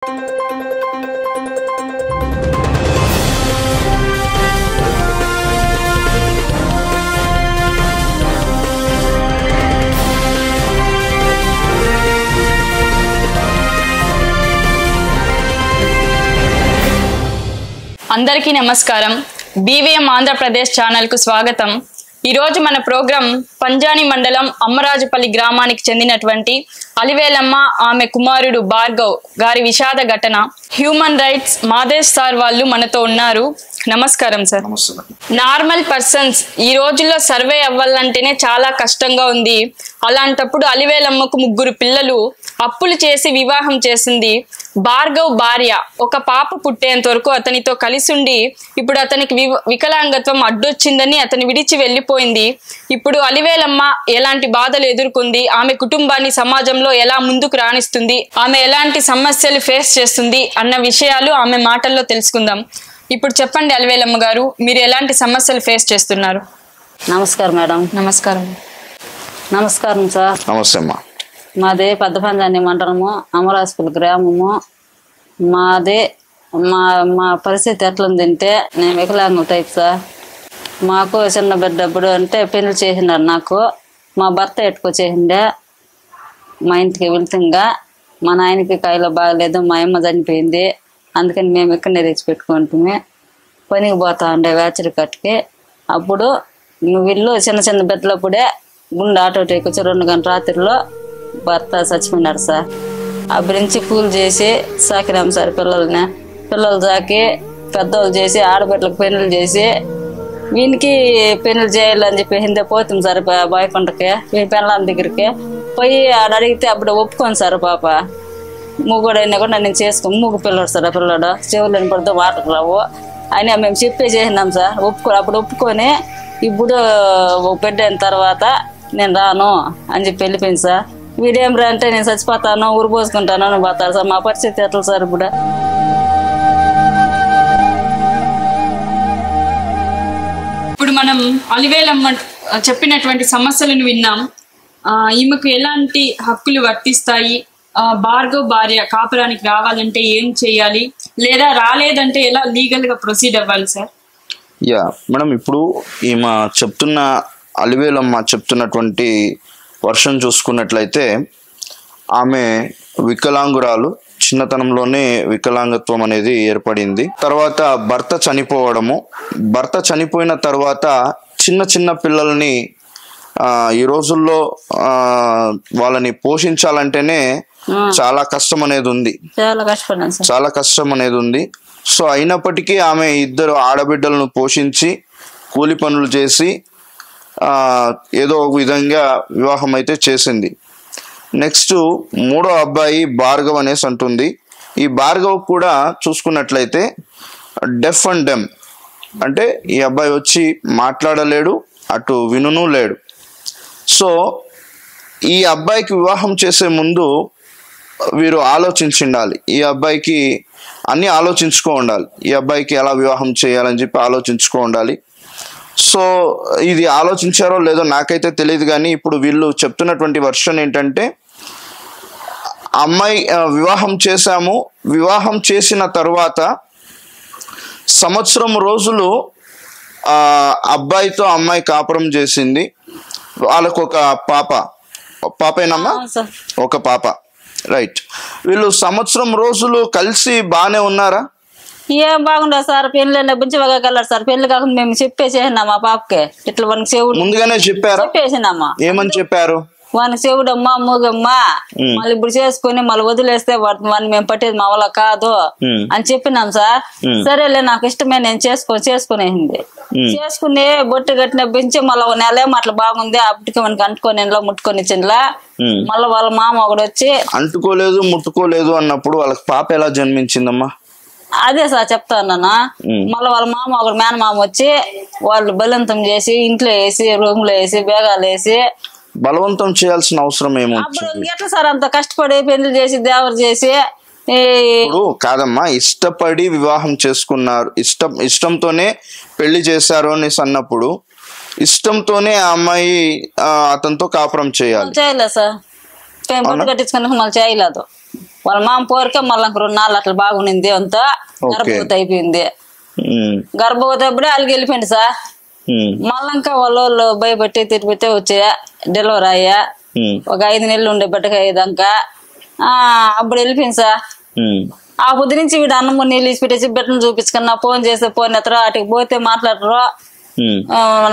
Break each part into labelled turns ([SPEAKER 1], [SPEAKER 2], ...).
[SPEAKER 1] అందరికీ నమస్కారం. BVM Andhra Pradesh channel కు స్వాగతం. ఈ రోజు మన ప్రోగ్రాం పంజాని మండలం అమ్మరాజుపల్లి గ్రామానికి చెందినటువంటి అలివేలమ్మ ఆమె కుమారుడు భార్గవ్ గారి విషాద ఘటన. హ్యూమన్ రైట్స్ మాదేశ్ సార్ వాళ్ళు మనతో ఉన్నారు. నమస్కారం సార్. నార్మల్ పర్సన్స్ ఈ రోజుల్లో సర్వే అవ్వాలంటేనే చాలా కష్టంగా ఉంది. అలాంటప్పుడు అలివేలమ్మకు 3 పిల్లలు, అప్పులు చేసి వివాహం చేసింది. భార్గవ్ భార్య ఒక పాప పుట్టేంత వరకు అతనితో కలిసి ఉండి ఇప్పుడు అతనికి వికలాంగత్వం అడ్డొచ్చిందని అతని విడిచి వెళ్ళిపోయింది. ఇప్పుడు అలివేలమ్మ ఎలాంటి బాధలు ఎదుర్కొంది, ఆమె కుటుంబాన్ని సమాజంలో ఎలా ముందుకు రాణిస్తుంది, ఆమె ఎలాంటి సమస్యలు ఫేస్ చేస్తుంది అన్న విషయాలు ఆమె మాటల్లో తెలుసుకుందాం. ఇప్పుడు చెప్పండి అలివేలమ్మ గారు, మీరు ఎలాంటి సమస్యలు ఫేస్ చేస్తున్నారు?
[SPEAKER 2] నమస్కారం మేడం.
[SPEAKER 1] నమస్కారం.
[SPEAKER 2] నమస్కారం సార్.
[SPEAKER 3] నమస్తే అమ్మా.
[SPEAKER 2] మాది పెద్ద పంజాని మండలము, అమరాజుపల్లి గ్రామము. మాది మా పరిస్థితి ఎట్లుందంటే నేను వికలాంగం టైప్ సార్. మాకు చిన్న బిడ్డప్పుడు అంటే పెళ్లి చేసినారు. నాకు మా భర్త ఎట్టుకొచ్చేసిండే. మా ఇంటికి వెళ్తుంగా మా నాయనకి కాయలో బాగలేదు, మా అమ్మ చనిపోయింది. అందుకని మేము ఇక్కడనే తెచ్చిపెట్టుకుంటుమే. పనికి పోతా ఉండే వేచరి కట్టుకి. అప్పుడు వీళ్ళు చిన్న చిన్న బిడ్డలప్పుడే గుండె ఆటో వచ్చి 2 గంటల రాత్రిలో భర్త చచ్చిపోయినాడు సార్. అప్పటి నుంచి కూలి చేసి సాకినాం సార్. పిల్లలు సాకి పెద్దోళ్ళు చేసి ఆడబిడ్డలకు పెళ్ళిళ్ళు చేసి వీనికి పెళ్ళిళ్ళు చేయాలని చెప్పి హిందే పోతుంది సార్ బాయ్కొండకి. ఈ పెళ్ళాం దగ్గరికి పోయి ఆడ అడిగితే అప్పుడు ఒప్పుకోను సార్. పాప మూగుడైనా కూడా నేను చేసుకో మూగు పిల్లడు సార్. ఆ పిల్లడు చెవులని పడితే మాటలు రావు అయినా మేము చెప్పే చేసినాం సార్. అప్పుడు ఒప్పుకొని ఇప్పుడు బిడ్డ అయిన తర్వాత నేను రాను అని చెప్పి వెళ్ళిపోయింది సార్. వీడేం రా అంటే నేను చచ్చిపోతాను, ఊరు పోసుకుంటాను అని పోతారు సార్. మా పరిస్థితి ఎట్లా సార్?
[SPEAKER 1] ఇప్పుడు మనం అలివేలమ్మ చెప్పినటువంటి సమస్యలను విన్నాం. ఈమెకు ఎలాంటి హక్కులు వర్తిస్తాయి, భార్గవ్ భార్య కాపురానికి రావాలంటే ఏం చేయాలి, లేదా రాలేదంటే ఎలా లీగల్ గా ప్రొసీడ్ అవ్వాలి సార్?
[SPEAKER 3] మేడం, ఇప్పుడు ఈమె అలివేలమ్మ చెప్తున్నటువంటి వర్షం చూసుకున్నట్లయితే ఆమె వికలాంగురాలు. చిన్నతనంలోనే వికలాంగత్వం అనేది ఏర్పడింది. తర్వాత భర్త చనిపోయిన తర్వాత చిన్న చిన్న పిల్లల్ని ఈ రోజుల్లో వాళ్ళని పోషించాలంటేనే చాలా కష్టం అనేది ఉంది. సో అయినప్పటికీ ఆమె 2 ఆడబిడ్డలను పోషించి కూలి పనులు చేసి ఏదో ఒక విధంగా వివాహం అయితే చేసింది. నెక్స్ట్ 3వ అబ్బాయి భార్గవ్ అనేసి అంటుంది. ఈ భార్గవ్ కూడా చూసుకున్నట్లయితే డెఫ్ అండ్ డెమ్, అంటే ఈ అబ్బాయి వచ్చి మాట్లాడలేడు, అటు వినును లేడు. సో ఈ అబ్బాయికి వివాహం చేసే ముందు వీరు ఆలోచించాలి. ఈ అబ్బాయికి అన్ని ఆలోచించుకో ఉండాలి. ఈ అబ్బాయికి ఎలా వివాహం చేయాలని చెప్పి ఆలోచించుకో ఉండాలి. సో ఇది ఆలోచించారో లేదో నాకైతే తెలియదు, కానీ ఇప్పుడు వీళ్ళు చెప్తున్నటువంటి వర్షన్ ఏంటంటే అమ్మాయి వివాహం చేసిన తర్వాత 1 సంవత్సరం రోజులు అబ్బాయితో అమ్మాయి కాపురం చేసింది. వాళ్ళకు ఒక పాపేనమ్మా, ఒక పాప. రైట్. వీళ్ళు 1 సంవత్సరం రోజులు కలిసి బాగానే ఉన్నారా?
[SPEAKER 2] ఏం బాగుండదు సార్. పెళ్ళి బుజ్జిగా వెళ్ళారు సార్. పెళ్లి కాకుండా మేము చెప్పేసేసినా మా పాపకి. ఇట్లా వానికి చెవుడు
[SPEAKER 3] ముందుగానే చెప్పారు?
[SPEAKER 2] చెప్పేసినామా. ఏమని
[SPEAKER 3] చెప్పారు?
[SPEAKER 2] వానికి చెవుడమ్మా మూగమ్మా, మళ్ళీ ఇప్పుడు చేసుకుని మళ్ళీ వదిలేస్తే వాడిని మేము పట్టేది మా వల్ల కాదు అని చెప్పినాం సార్. సరేలే నాకు ఇష్టమే నేను చేసుకునేసింది. చేసుకుని బొట్టు కట్టిన పెంచి మళ్ళీ 1 నెల అట్లా బాగుంది. అప్పటికి మనకి అంటుకొని ముట్టుకొని ఇచ్చిండ్లా. మళ్ళీ వాళ్ళ మామ ఒకడు వచ్చి
[SPEAKER 3] అంటుకోలేదు ముట్టుకోలేదు అన్నప్పుడు వాళ్ళకి పాప ఎలా జన్మించిందమ్మా?
[SPEAKER 2] అదే సార్ చెప్తాను. మళ్ళీ వాళ్ళ మామ ఒకడు మేనమామ వచ్చి వాళ్ళు బలవంతం చేసి ఇంట్లో వేసి రూమ్ లో వేసి బేగాలు వేసి
[SPEAKER 3] బలవంతం చేయాల్సిన అవసరం
[SPEAKER 2] అప్పుడు ఎట్లా సార్ అంత కష్టపడి పెళ్లి చేసి దేవరు చేసి
[SPEAKER 3] కాదమ్మా, ఇష్టపడి వివాహం చేసుకున్నారు, ఇష్టంతోనే పెళ్లి చేశారు అని అన్నప్పుడు ఇష్టంతోనే ఆ అమ్మాయి అతనితో కాపురం చేయలేదు
[SPEAKER 2] సార్. కట్టించుకున్నాక మళ్ళీ చేయలేదు. వాళ్ళ మామ పోరికే మళ్ళీ 2 నాళ్ళు అట్లా బాగునింది అంతా గర్భవతి అయిపోయింది. గర్భవతి అప్పుడే వాళ్ళకి వెళ్ళిపోయింది సార్. మళ్ళీ ఇంకా వాళ్ళు భయపెట్టి తిరిగితే వచ్చాయా డెలివరీ అయ్యా. ఒక 5 నెలలు ఉండే బిడ్డకి అయ్యేదాకా అప్పుడు వెళ్ళిపోయింది సార్. ఆ పొద్దు నుంచి వీడు అన్నం నీళ్ళు ఇచ్చి పెట్టేసి బిడ్డను చూపించుకున్నా, ఫోన్ చేస్తే ఫోన్ ఎత్తరో, అటుకి పోతే మాట్లాడరు.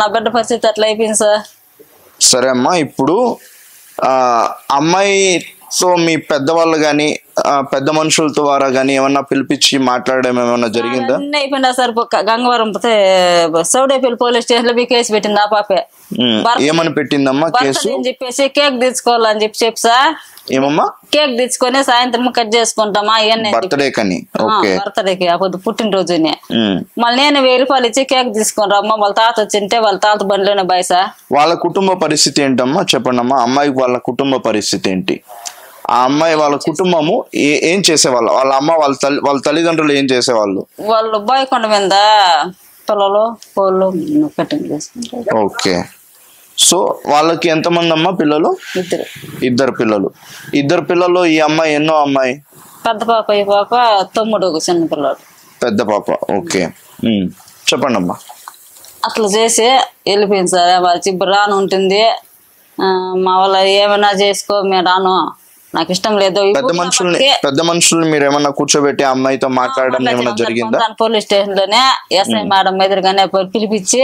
[SPEAKER 2] నా బిడ్డ పరిస్థితి అట్లా అయిపోయింది సార్.
[SPEAKER 3] సరే అమ్మా, ఇప్పుడు అమ్మాయితో మీ పెద్దవాళ్ళు గాని పెద్ద మనుషుల ద్వారా గాని ఏమన్నా పిలిపించి మాట్లాడడం ఏమన్నా జరిగిందా?
[SPEAKER 2] అయిపోయిందా సార్. గంగవరం సౌడేపల్లి పోలీస్ స్టేషన్ లో కేసు పెట్టింది ఆ పాపే.
[SPEAKER 3] ఏమని పెట్టిందమ్మా కేసు?
[SPEAKER 2] అని చెప్పేసి కేక్ తెచ్చుకోవాలని చెప్పి సార్.
[SPEAKER 3] ఏమమ్మా?
[SPEAKER 2] కేక్ తెచ్చుకొని సాయంత్రం కట్ చేసుకుంటామా
[SPEAKER 3] బర్త్డే కని.
[SPEAKER 2] బర్త్డేకి అప్పుడు పుట్టినరోజుని మళ్ళీ నేను 1000 రూపాయలు ఇచ్చి కేక్ తీసుకొని రమ్మా. వాళ్ళ తాత వచ్చింటే వాళ్ళ తాత బండిలోనే బాయ్ సార్.
[SPEAKER 3] వాళ్ళ కుటుంబ పరిస్థితి ఏంటమ్మా చెప్పండి అమ్మా. అమ్మాయికి వాళ్ళ కుటుంబ పరిస్థితి ఏంటి? ఆ అమ్మాయి వాళ్ళ కుటుంబము ఏం చేసేవాళ్ళు? వాళ్ళ అమ్మ వాళ్ళ తల్లిదండ్రులు ఏం చేసేవాళ్ళు?
[SPEAKER 2] వాళ్ళు బాయకొండ మీద పిల్లలు కోళ్ళు కటింగ్ చేసుకుంటారు.
[SPEAKER 3] ఓకే. సో వాళ్ళకి ఎంతమంది అమ్మా పిల్లలు?
[SPEAKER 2] 2.
[SPEAKER 3] 2 పిల్లలు. 2 పిల్లలు. ఈ అమ్మాయి ఎన్నో అమ్మాయి?
[SPEAKER 2] పెద్ద పాప. ఈ పాప తమ్ముడు చిన్న పిల్లడు.
[SPEAKER 3] పెద్ద పాప. ఓకే, చెప్పండి అమ్మా.
[SPEAKER 2] అట్లా చేసి వెళ్ళిపోయింది సార్. ఇప్పుడు రాను ఉంటుంది. మా వాళ్ళ ఏమైనా చేసుకో, మేము రాను, నాకు ఇష్టం లేదు.
[SPEAKER 3] పెద్ద మనుషుల్ని మీరు ఏమన్నా కూర్చోబెట్టి అమ్మాయితో మాట్లాడడం ఏమన్నా జరిగిందా?
[SPEAKER 2] పోలీస్ స్టేషన్ లోనే ఎస్ఐ మేడం ఎదురుగానే పిలిపించి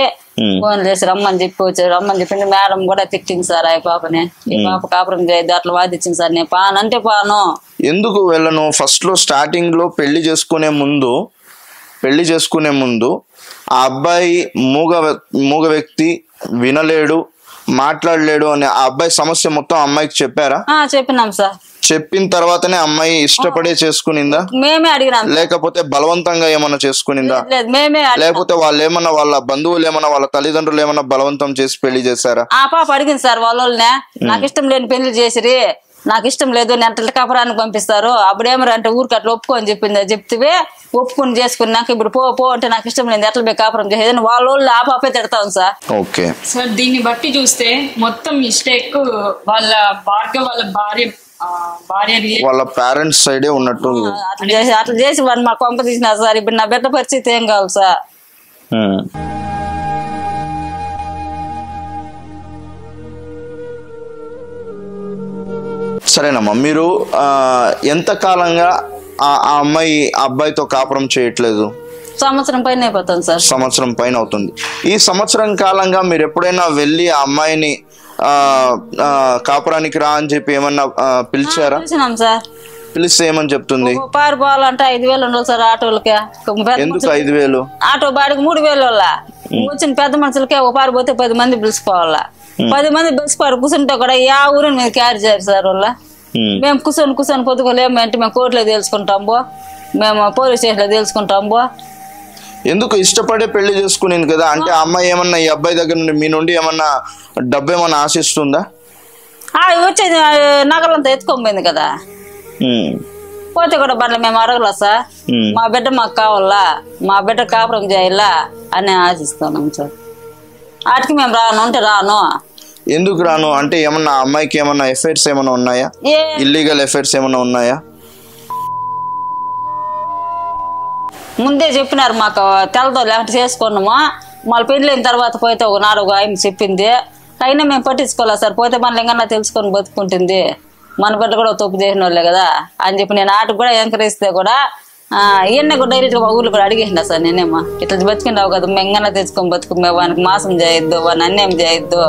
[SPEAKER 2] ఫోన్ చేసి రమ్మని చెప్పి వచ్చారు. రమ్మని చెప్పింది. మేడం కూడా తిట్టింది సార్ ఆ పాపని. ఈ పాప కాపురం చేయద్దు అట్లా వాదించింది సార్. నేను పానంటే పాను.
[SPEAKER 3] ఎందుకు వెళ్ళను? ఫస్ట్ లో స్టార్టింగ్ లో పెళ్లి చేసుకునే ముందు ఆ అబ్బాయి మూగ వ్యక్తి, వినలేడు, మాట్లాడలేడు అని ఆ అబ్బాయి సమస్య మొత్తం అమ్మాయికి చెప్పారా?
[SPEAKER 2] చెప్పినాం సార్.
[SPEAKER 3] చెప్పిన తర్వాతనే అమ్మాయి ఇష్టపడే చేసుకునిందా?
[SPEAKER 2] మేమే అడిగినాం.
[SPEAKER 3] లేకపోతే బలవంతంగా ఏమన్నా చేసుకునిందా? లేకపోతే వాళ్ళు ఏమన్నా, వాళ్ళ బంధువులు ఏమన్నా, వాళ్ళ తల్లిదండ్రులు ఏమన్నా బలవంతం చేసి పెళ్లి చేశారా?
[SPEAKER 2] ఆ పాప అడిగింది సార్ వాళ్ళనే. నాకు ఇష్టం లేని పెళ్లి చేసిరి, నాకు ఇష్టం లేదు, నేను కాపురానికి పంపిస్తారు. అప్పుడేమో అంటే ఊరికి అట్లా ఒప్పుకొని చెప్తే ఒప్పుకొని చేసుకున్నాక ఇప్పుడు పో అంటే నాకు ఇష్టం లేదు, ఎట్లా పోయి కాపురం చేసేది వాళ్ళు ఆ పాపే తిడతాం సార్.
[SPEAKER 3] ఓకే
[SPEAKER 1] సార్, దీన్ని బట్టి చూస్తే మొత్తం మిస్టేక్ వాళ్ళ భార్య
[SPEAKER 3] వాళ్ళ పేరెంట్స్ సైడే ఉన్నట్టు.
[SPEAKER 2] అట్లా చేసి వాళ్ళు మా కొంప తీసినారు సార్. ఇప్పుడు నా బిడ్డ పరిస్థితి ఏం కావాలి సార్?
[SPEAKER 3] సరేనమ్మా, మీరు ఎంత కాలంగా ఆ అమ్మాయి అబ్బాయితో కాపురం చేయట్లేదు?
[SPEAKER 2] సంవత్సరం పైన అయిపోతుంది సార్.
[SPEAKER 3] సంవత్సరం పైన అవుతుంది. ఈ సంవత్సరం కాలంగా మీరు ఎప్పుడైనా వెళ్ళి ఆ అమ్మాయిని కాపురానికి రా అని చెప్పి ఏమన్నా పిలిచారా?
[SPEAKER 2] సార్.
[SPEAKER 3] పిలిస్తే ఏమని చెప్తుంది?
[SPEAKER 2] పారిపోవాలంటే 5,000 ఉండాలి సార్ ఆటోలకి.
[SPEAKER 3] ఎందుకు 5,000?
[SPEAKER 2] ఆటో బాడికి 3,000 వల్ల వచ్చిన పెద్ద మనుషులకే ఒక పారిపోతే 10 మంది పిలుచుకోవాలా. 10 మంది పిలుచుకోవాలి. కూర్చుంటే కూడా యా ఊరిని మీరు క్యారీ చేయరు సార్ వాళ్ళ. మేము కూర్చొని పొద్దుకోలేము అంటే మేము కోర్టులో తెలుసుకుంటాము, మేము పోలీస్ స్టేషన్ లో తెలుసుకుంటాము.
[SPEAKER 3] ఎందుకు? ఇష్టపడే పెళ్లి చేసుకునేది కదా. అంటే అమ్మాయి ఏమన్నా ఈ అబ్బాయి దగ్గర నుండి మీ నుండి ఏమన్నా డబ్బు ఏమన్నా ఆశిస్తుందా?
[SPEAKER 2] వచ్చేది నగలంతా ఎత్తుకోపోయింది కదా. పోతే కూడా బండ్లు మేము అడగలా సార్. మా బిడ్డ మాకు కావాలా, మా బిడ్డ కాపురం చేయాలా అని ఆశిస్తున్నాం సార్. వాటికి మేము రాను అంటే రాను.
[SPEAKER 3] ఎందుకు రాను అంటే ఏమన్నా అమ్మాయికి ఏమన్నా ఎఫైర్స్ ఏమన్నా ఉన్నాయా? ఇల్లీగల్ ఎఫైర్స్ ఏమన్నా ఉన్నాయా?
[SPEAKER 2] ముందే చెప్పినారు మాకు, తెల్లతో లేకపోతే చేసుకున్నాము. మళ్ళీ పెళ్ళైన తర్వాత పోతే ఒకనాడు ఒక ఆయన చెప్పింది. అయినా మేము పట్టించుకోలేదు సార్. పోతే మన లింగన్నా తెలుసుకొని బతుకుంటుంది, మన బిడ్డ కూడా తప్పు చేసిన వాళ్ళే కదా అని చెప్పి నేను ఆటకు కూడా ఎంకరేస్తే కూడా ఇవన్నీ కూడా డైరెక్ట్ మా ఊర్లో కూడా అడిగేసిన సార్. నేనేమో ఇట్లా బతికినావు కదా, మెంగన్నా తెచ్చుకొని బతుకు, మేము వానికి మాసం చేయొద్దు, వాని అన్యాయం చేయొద్దు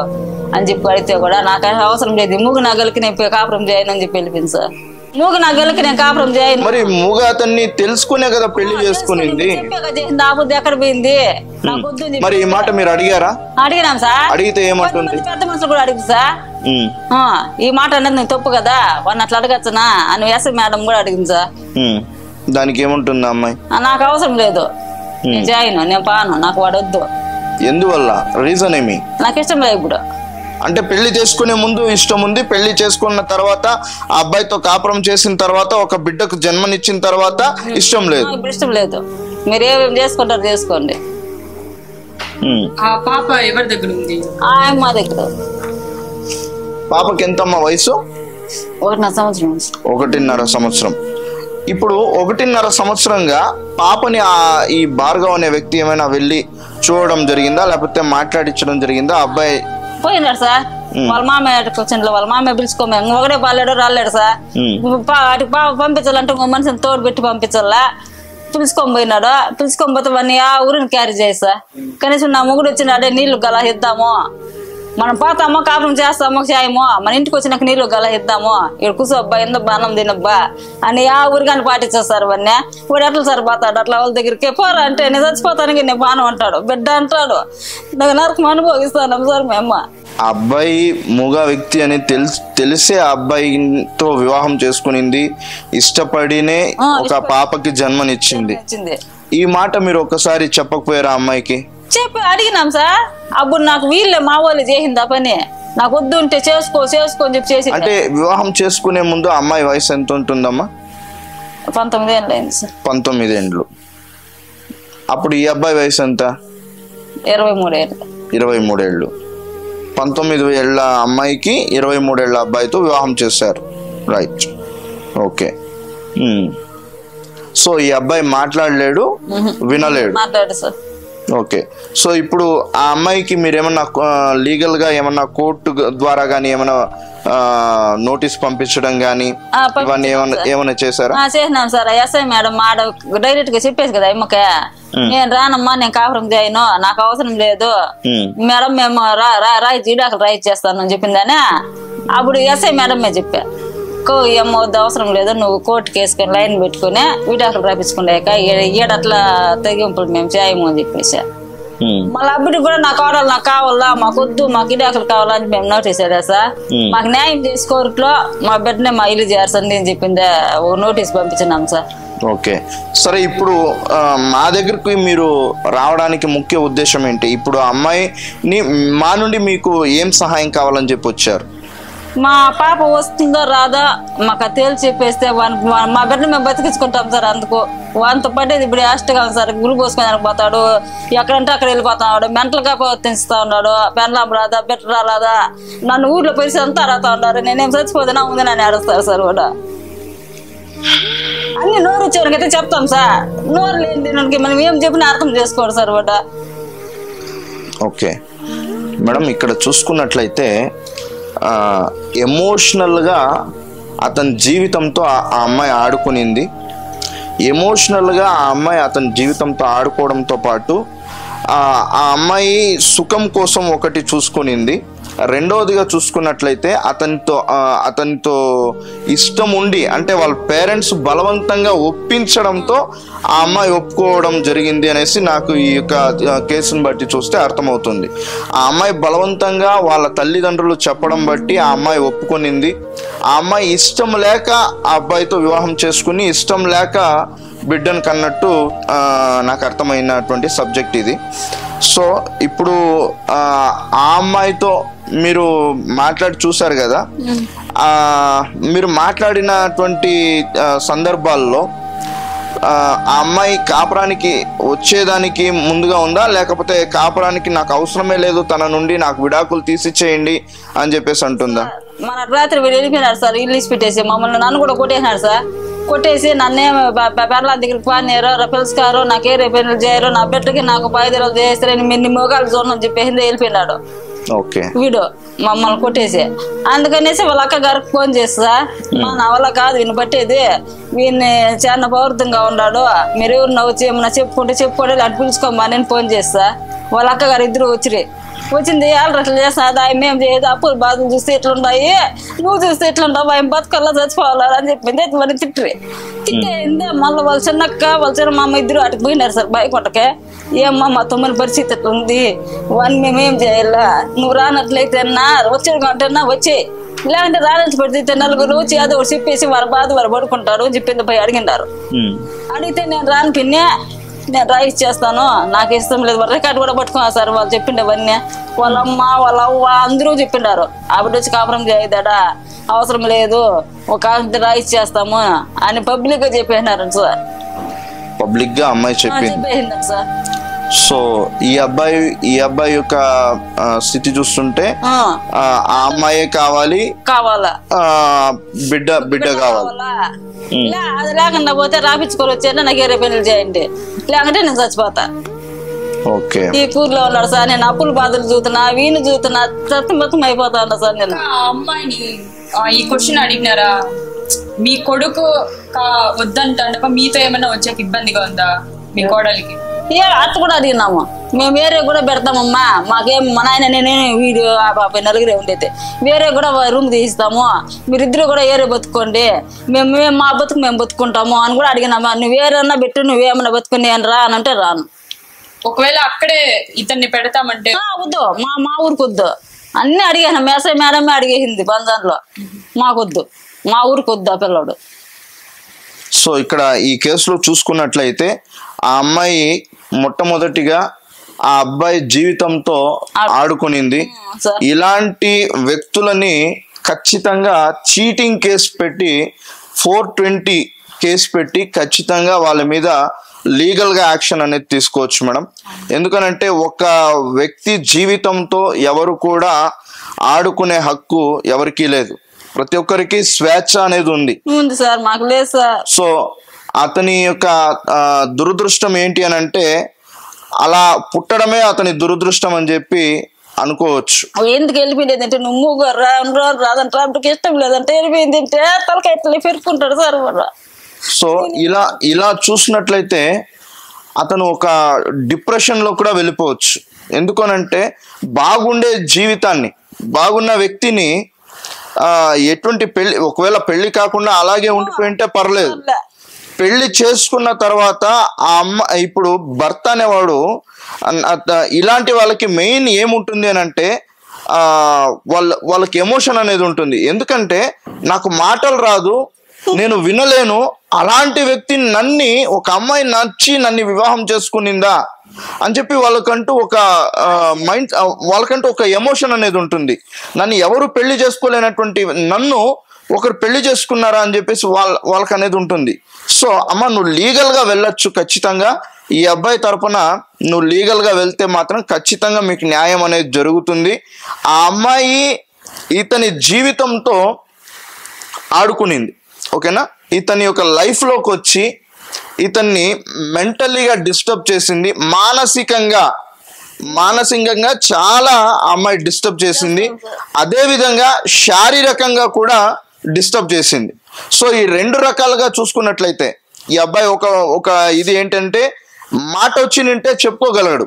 [SPEAKER 2] అని చెప్పి అడిగితే కూడా నాకు అవసరం లేదు, మూగు నగలకి నేను కాపురం చేయను అని చెప్పి వెళ్ళిపోయింది సార్. మూగు నగలకి నేను కాపురం చేయను.
[SPEAKER 3] మరి మూగ అతన్ని తెలుసుకునే కదా పెళ్లి చేసుకునింది.
[SPEAKER 2] ఆ బుద్ధి ఎక్కడ పోయింది?
[SPEAKER 3] మరి ఈ మాట మీరు అడిగారా?
[SPEAKER 2] అడిగినాం సార్.
[SPEAKER 3] అడిగితే ఏమంటుంది?
[SPEAKER 2] పెద్ద మనుషులు కూడా అడిగింది సార్. ఈ మాట అనేది నేను తప్పు కదా, వాడిని అట్లా అడగచ్చునా అని ఎస్ఐ మేడం కూడా అడిగింది సార్.
[SPEAKER 3] దానికి ఏముంటుంది అమ్మాయి?
[SPEAKER 2] నాకు అవసరం లేదు, నేను చేయను, నేను పాను, నాకు వాడు వద్దు.
[SPEAKER 3] ఎందువల్ల? రీజన్ ఏమి?
[SPEAKER 2] నాకు ఇష్టం లేదు. ఇప్పుడు
[SPEAKER 3] అంటే పెళ్లి చేసుకునే ముందు ఇష్టం ఉంది, పెళ్లి చేసుకున్న తర్వాత ఆ అబ్బాయితో కాపురం చేసిన తర్వాత ఒక బిడ్డకు జన్మనిచ్చిన తర్వాత ఇష్టం లేదు.
[SPEAKER 2] ఇప్పుడు ఇష్టం లేదు. మీరు ఏమేమి చేసుకుంటారు చేసుకోండి.
[SPEAKER 1] ఆ పాప ఎవరి దగ్గర ఉంది?
[SPEAKER 2] మా దగ్గర.
[SPEAKER 3] పాపకి ఎంతమ్మా వయసు?
[SPEAKER 2] సంవత్సరం.
[SPEAKER 3] 1.5 సంవత్సరం. ఇప్పుడు 1.5 సంవత్సరంగా పాపని ఈ భార్గవ్ అనే వ్యక్తి ఏమైనా వెళ్ళి చూడడం జరిగిందా, లేకపోతే మాట్లాడించడం జరిగిందా? అబ్బాయి
[SPEAKER 2] పోయినాడు సార్. వాళ్ళ మామయ్య కూర్చుంటే వాళ్ళ మామయ్య పిలుచుకోమే ఒకటే బాలేడు రాలేడు సార్. వాటికి పంపించాలంటే ఇంకో మనిషిని తోడు పెట్టి పంపించాలా. పిలుచుకొని పోయినాడు. పిలుచుకొని పోతే వాడిని ఆ ఊరిని క్యారీ చేయి సార్. కనీసం నా మొగుడు వచ్చినాడే నీళ్లు గలా ఇద్దాము, మనం పోతామో కాపురం చేస్తామో చేయమో, మన ఇంటికి వచ్చినాక నీళ్లు గలా ఇద్దాము, ఇక్కడ కూర్చోబ్బా ఎందుకు అన్నం తినబ్బా అని ఆ ఊరిగాని పాటించారు సార్. వాడిని వాడు ఎట్లా సార్ పోతాడు అట్లా వాళ్ళ దగ్గరికి పోరా అంటే నేను చచ్చిపోతానికి నేను బాను అంటాడు. బిడ్డ అంటాడు. నాకు నరకం అనుభవిస్తాను సార్ మేము.
[SPEAKER 3] అబ్బాయి మూగ వ్యక్తి అని తెలిసే ఆ అబ్బాయితో వివాహం చేసుకునింది, ఇష్టపడినే ఒక పాపకి జన్మనిచ్చింది. ఈ మాట మీరు ఒకసారి చెప్పకపోయారా అమ్మాయికి?
[SPEAKER 2] చెప్పి అడిగినాం సార్. అప్పుడు నాకు వీళ్ళే మా వాళ్ళు చేసింది ఆ పని. నాకు వద్దు ఉంటే చేసుకో అని చెప్పి చేసి.
[SPEAKER 3] అంటే వివాహం చేసుకునే ముందు అమ్మాయి వయసు ఎంత ఉంటుందమ్మా?
[SPEAKER 2] 19 ఏళ్ళు అయింది సార్.
[SPEAKER 3] 19 ఏళ్ళు. అప్పుడు ఈ అబ్బాయి వయసు ఎంత?
[SPEAKER 2] 23 ఏళ్ళు.
[SPEAKER 3] 23 ఏళ్ళు. 19 ఏళ్ళ అమ్మాయికి 23 ఏళ్ళ అబ్బాయితో వివాహం చేశారు. Right, okay. సో ఈ అబ్బాయి మాట్లాడలేడు, వినలేడు.
[SPEAKER 2] మాట్లాడు సార్.
[SPEAKER 3] ఓకే. సో ఇప్పుడు ఆ అమ్మాయికి మీరు ఏమన్నా లీగల్ గా ఏమన్నా కోర్టు ద్వారా గానీ ఏమన్నా నోటీస్ పంపించడం గానీ ఇవన్నీ ఏమన్నా చేశారా?
[SPEAKER 2] చేసినాం సార్. ఎస్ఐ మేడం డైరెక్ట్ గా చెప్పేసి కదా అమ్మకే, నేను రానమ్మా, నేను కాపురం చేయను, నాకు అవసరం లేదు మేడం, మేము విడాకులు రైట్ చేస్తాను అని చెప్పిందానే. అప్పుడు ఎస్ఐ మేడమే చెప్పా, ఏమో అవసరం లేదు, నువ్వు కోర్టుకి వేసుకొని లైన్ పెట్టుకుని విడాకులు రాపించుకున్నాక ఏడట్లా తెగింపులు మేము చేయము అని చెప్పేసి. మళ్ళీ అప్పటికి కూడా నాకు కావాలా, మాకు వద్దు, మాకు విడాకులు కావాలా అని మేము నోటీస్ వేదా సార్. మాకు న్యాయం చేసి కోర్టులో మా బిడ్డనే మా ఇల్లు చేయాల్సింది అని చెప్పిందే ఒక నోటీస్ పంపించినాం సార్.
[SPEAKER 3] ఓకే, సరే. ఇప్పుడు మా దగ్గరకు మీరు రావడానికి ముఖ్య ఉద్దేశం ఏంటి? ఇప్పుడు అమ్మాయిని మా నుండి మీకు ఏం సహాయం కావాలని చెప్పి వచ్చారు?
[SPEAKER 2] మా పాప వస్తుందో రాదా మాకు తేల్చి చెప్పేస్తే మా బిడ్డను మేము బతికించుకుంటాం సార్. అందుకు వాంతో పడేది ఇప్పుడు యాస్ట్గా సార్. గురి పోసుకొని పోతాడు, ఎక్కడంటే అక్కడ వెళ్ళిపోతున్నాడు, మెంటల్గా తెంచుతా ఉన్నాడు. పెళ్ళాం రాదా, బిడ్డ రాదా, నన్ను ఊర్లో పరిస్థితి అంతా అడుగుతా ఉన్నారు. నేనేం చచ్చిపోతున్నా ఉంది నన్ను అడుగుతారు సార్. కూడా అన్ని నోరు వచ్చేవాడికైతే చెప్తాం సార్. నోరు లేని మనం ఏం చెప్పినా అర్థం చేసుకోడు సార్. కూడా
[SPEAKER 3] ఓకే మేడం, ఇక్కడ చూసుకున్నట్లయితే ఎమోషనల్గా అతని జీవితంతో ఆ అమ్మాయి ఆడుకునింది. ఎమోషనల్గా ఆ అమ్మాయి అతని జీవితంతో ఆడుకోవడంతో పాటు ఆ అమ్మాయి సుఖం కోసం ఒకటి చూసుకునింది. రెండవదిగా చూసుకున్నట్లయితే అతనితో ఇష్టం ఉండి, అంటే వాళ్ళ పేరెంట్స్ బలవంతంగా ఒప్పించడంతో ఆ అమ్మాయి ఒప్పుకోవడం జరిగింది అనేసి నాకు ఈ యొక్క కేసును బట్టి చూస్తే అర్థమవుతుంది. ఆ అమ్మాయి బలవంతంగా వాళ్ళ తల్లిదండ్రులు చెప్పడం బట్టి ఆ అమ్మాయి ఒప్పుకొనింది. ఆ అమ్మాయి ఇష్టం లేక ఆ అబ్బాయితో వివాహం చేసుకుని, ఇష్టం లేక బిడ్డను కన్నట్టు నాకు అర్థమైనటువంటి సబ్జెక్ట్ ఇది. సో ఇప్పుడు ఆ అమ్మాయితో మీరు మాట్లాడి చూసారు కదా, మీరు మాట్లాడినటువంటి సందర్భాల్లో ఆ అమ్మాయి కాపురానికి వచ్చేదానికి ముందుగా ఉందా, లేకపోతే కాపురానికి నాకు అవసరమే లేదు, తన నుండి నాకు విడాకులు తీసిచ్చేయండి అని చెప్పేసి అంటుందా?
[SPEAKER 2] మన రాత్రి వెళ్ళిపోయినారు సార్, ఇల్లు పెట్టేసి మమ్మల్ని నన్ను కూడా కొట్టేసినారు సార్. కొట్టేసి నన్నే పెళ్ళ దగ్గరికి పానేరు, పిలుచుకారు, నాకే రేపు చేయరు, నా బిడ్డకి నాకు 5 రోజులు చేస్తారని మిన్ని మోగాలు చూడని చెప్పేసి వెళ్ళిపోయినాడు వీడు మమ్మల్ని కొట్టేసి. అందుకనేసి వాళ్ళ అక్క గారికి ఫోన్ చేస్తా, నా వల్ల కాదు వీని పట్టేది, వీడిని చాలా పౌరుతంగా ఉన్నాడు, మీరు ఎవరు వచ్చి ఏమన్నా చెప్పుకోండి అటు పిలుచుకోమ్మా నేను ఫోన్ చేస్తా. వాళ్ళ అక్క గారు ఇద్దరు వచ్చింది, వాళ్ళు అట్లా చేస్తా, మేము చేయదు, అప్పులు బాధలు చూస్తే ఎట్లున్నాయి, నువ్వు చూస్తే ఎట్లుంటావు, ఆయన బతుకల్లా చచ్చిపోవాలి అని చెప్పింది. మరి తిట్టేయింది. మళ్ళీ వాళ్ళ చిన్నక్క వాళ్ళ చిన్న మా అమ్మ ఇద్దరు అటుకు పోయినారు సార్ బయకొంటకే. ఏమ్మా మా తమ్ముని పరిస్థితి ఎట్లా ఉంది, వాడిని మేమేం చేయాలా, నువ్వు రానట్లయితే వచ్చేటన్నా వచ్చే, లేదంటే రానంచి పెడితే నలుగురు వచ్చి అదో చెప్పేసి వారి బాధ వారు పడుకుంటారు అని చెప్పింది. పోయి అడిగినారు. అడిగితే నేను రాను పిన్నే, నేను రైస్ చేస్తాను, నాకు ఇష్టం లేదు. రికార్డు కూడా పట్టుకున్నా సార్. వాళ్ళు చెప్పిండేవన్నీ వాళ్ళ అమ్మ వాళ్ళ అవ్వ అందరూ చెప్పిండారు. ఆవిడ వచ్చి కాపురం చేయదాడా, అవసరం లేదు, ఒక రైస్ చేస్తాము అని పబ్లిక్ గా చెప్పేసినారు సార్.
[SPEAKER 3] పబ్లిక్ గా అమ్మాయి చెప్పేసినారు
[SPEAKER 2] సార్.
[SPEAKER 3] సో ఈ అబ్బాయి యొక్క స్థితి చూస్తుంటే ఆ అమ్మాయే కావాలి,
[SPEAKER 2] కావాలా
[SPEAKER 3] బిడ్డ కావాలి.
[SPEAKER 2] అది లేకుండా పోతే రాపించుకొని వచ్చాను, నాకు వేరే పెళ్లి చేయండి, లేకుంటే నేను చచ్చిపోతా.
[SPEAKER 3] ఓకే,
[SPEAKER 2] ఈ కూరలో ఉన్నాడు సార్, నేను అప్పుల బాధలు చూస్తున్నా, వీణు చూస్తున్నా, మొత్తం అయిపోతా ఉన్నా సార్. నేను
[SPEAKER 1] అమ్మాయిని ఈ క్వశ్చన్ అడిగినారా, మీ కొడుకు వద్దంట, మీతో ఏమన్నా వచ్చే ఇబ్బందిగా ఉందా మీ కోడలికి?
[SPEAKER 2] అత్త కూడా అడిగినాము, మేము వేరే కూడా పెడతామమ్మా, మాకేం మా నాయన నేనే వీడియో ఆ పాప నలుగురే ఉండేది, వేరే కూడా రూమ్ తీస్తాము, మీరిద్దరు కూడా వేరే బతుకోండి, మేము మా బతుకు మేము బతుకుంటాము అని కూడా అడిగినామా. నువ్వు వేరేన్నా పెట్టు, నువ్వేమన్నా బతుకుని అని రా అని అంటే రాను.
[SPEAKER 1] ఒకవేళ అక్కడే ఇతన్ని పెడతామంటే
[SPEAKER 2] వద్దు, మా ఊరికి వద్దు, అన్ని అడిగాను, మేడమే అడిగేసింది బంజాన్లో, మాకొద్దు, మా ఊరికి వద్దు ఆ పిల్లడు.
[SPEAKER 3] సో ఇక్కడ ఈ కేసులో చూసుకున్నట్లయితే ఆ అమ్మాయి మొట్టమొదటిగా ఆ అబ్బాయి జీవితంతో ఆడుకునింది. ఇలాంటి వ్యక్తులని ఖచ్చితంగా చీటింగ్ కేసు పెట్టి 420 కేసు పెట్టి ఖచ్చితంగా వాళ్ళ మీద లీగల్ గా యాక్షన్ అనేది తీసుకోవచ్చు మేడం. ఎందుకనంటే ఒక వ్యక్తి జీవితంతో ఎవరు కూడా ఆడుకునే హక్కు ఎవరికీ లేదు, ప్రతి ఒక్కరికి స్వేచ్ఛ అనేది ఉంది
[SPEAKER 2] సార్, మాకు లేదు సార్.
[SPEAKER 3] సో అతని యొక్క దురదృష్టం ఏంటి అని అంటే అలా పుట్టడమే అతని దురదృష్టం అని చెప్పి అనుకోవచ్చు.
[SPEAKER 2] ఎందుకు వెళ్ళిపోయింది అంటే నువ్వు రాదంటే ఇష్టం లేదంటే వెళ్ళిపోయింది అంటే తలకాయ పెరుక్కుంటాడు సార్.
[SPEAKER 3] సో ఇలా చూసినట్లయితే అతను ఒక డిప్రెషన్ లో కూడా వెళ్ళిపోవచ్చు. ఎందుకనంటే బాగుండే జీవితాన్ని, బాగున్న వ్యక్తిని ఎటువంటి పెళ్లి, ఒకవేళ పెళ్లి కాకుండా అలాగే ఉండిపోయింటే పర్లేదు, పెళ్లి చేసుకున్న తర్వాత ఆ ఇప్పుడు భర్త అనేవాడు ఇలాంటి వాళ్ళకి మెయిన్ ఏముంటుంది అని అంటే వాళ్ళకి ఎమోషన్ అనేది ఉంటుంది. ఎందుకంటే నాకు మాటలు రాదు, నేను వినలేను, అలాంటి వ్యక్తిని ఒక అమ్మాయి నచ్చి నన్ను వివాహం చేసుకునిందా అని చెప్పి వాళ్ళకంటూ ఒక వాళ్ళకంటూ ఒక ఎమోషన్ అనేది ఉంటుంది. నన్ను ఎవరు పెళ్లి చేసుకోలేనటువంటి నన్ను ఒకరు పెళ్లి చేసుకున్నారా అని చెప్పేసి వాళ్ళకి అనేది ఉంటుంది. సో అమ్మ, నువ్వు లీగల్ గా వెళ్ళొచ్చు ఖచ్చితంగా. ఈ అబ్బాయి తరపున నువ్వు లీగల్ గా వెళ్తే మాత్రం ఖచ్చితంగా మీకు న్యాయం అనేది జరుగుతుంది. ఆ అమ్మాయి ఇతని జీవితంతో ఆడుకునింది, ఓకేనా. ఇతని యొక్క లైఫ్ లోకి వచ్చి ఇతన్ని మెంటల్లీగా డిస్టర్బ్ చేసింది, మానసికంగా చాలా అమ్మాయి డిస్టర్బ్ చేసింది, అదే విధంగా శారీరకంగా కూడా డిస్టర్బ్ చేసింది. సో ఈ రెండు రకాలుగా చూసుకున్నట్లయితే ఈ అబ్బాయి ఒక ఇది ఏంటంటే మాట వచ్చి నింటే చెప్పుకోగలడు,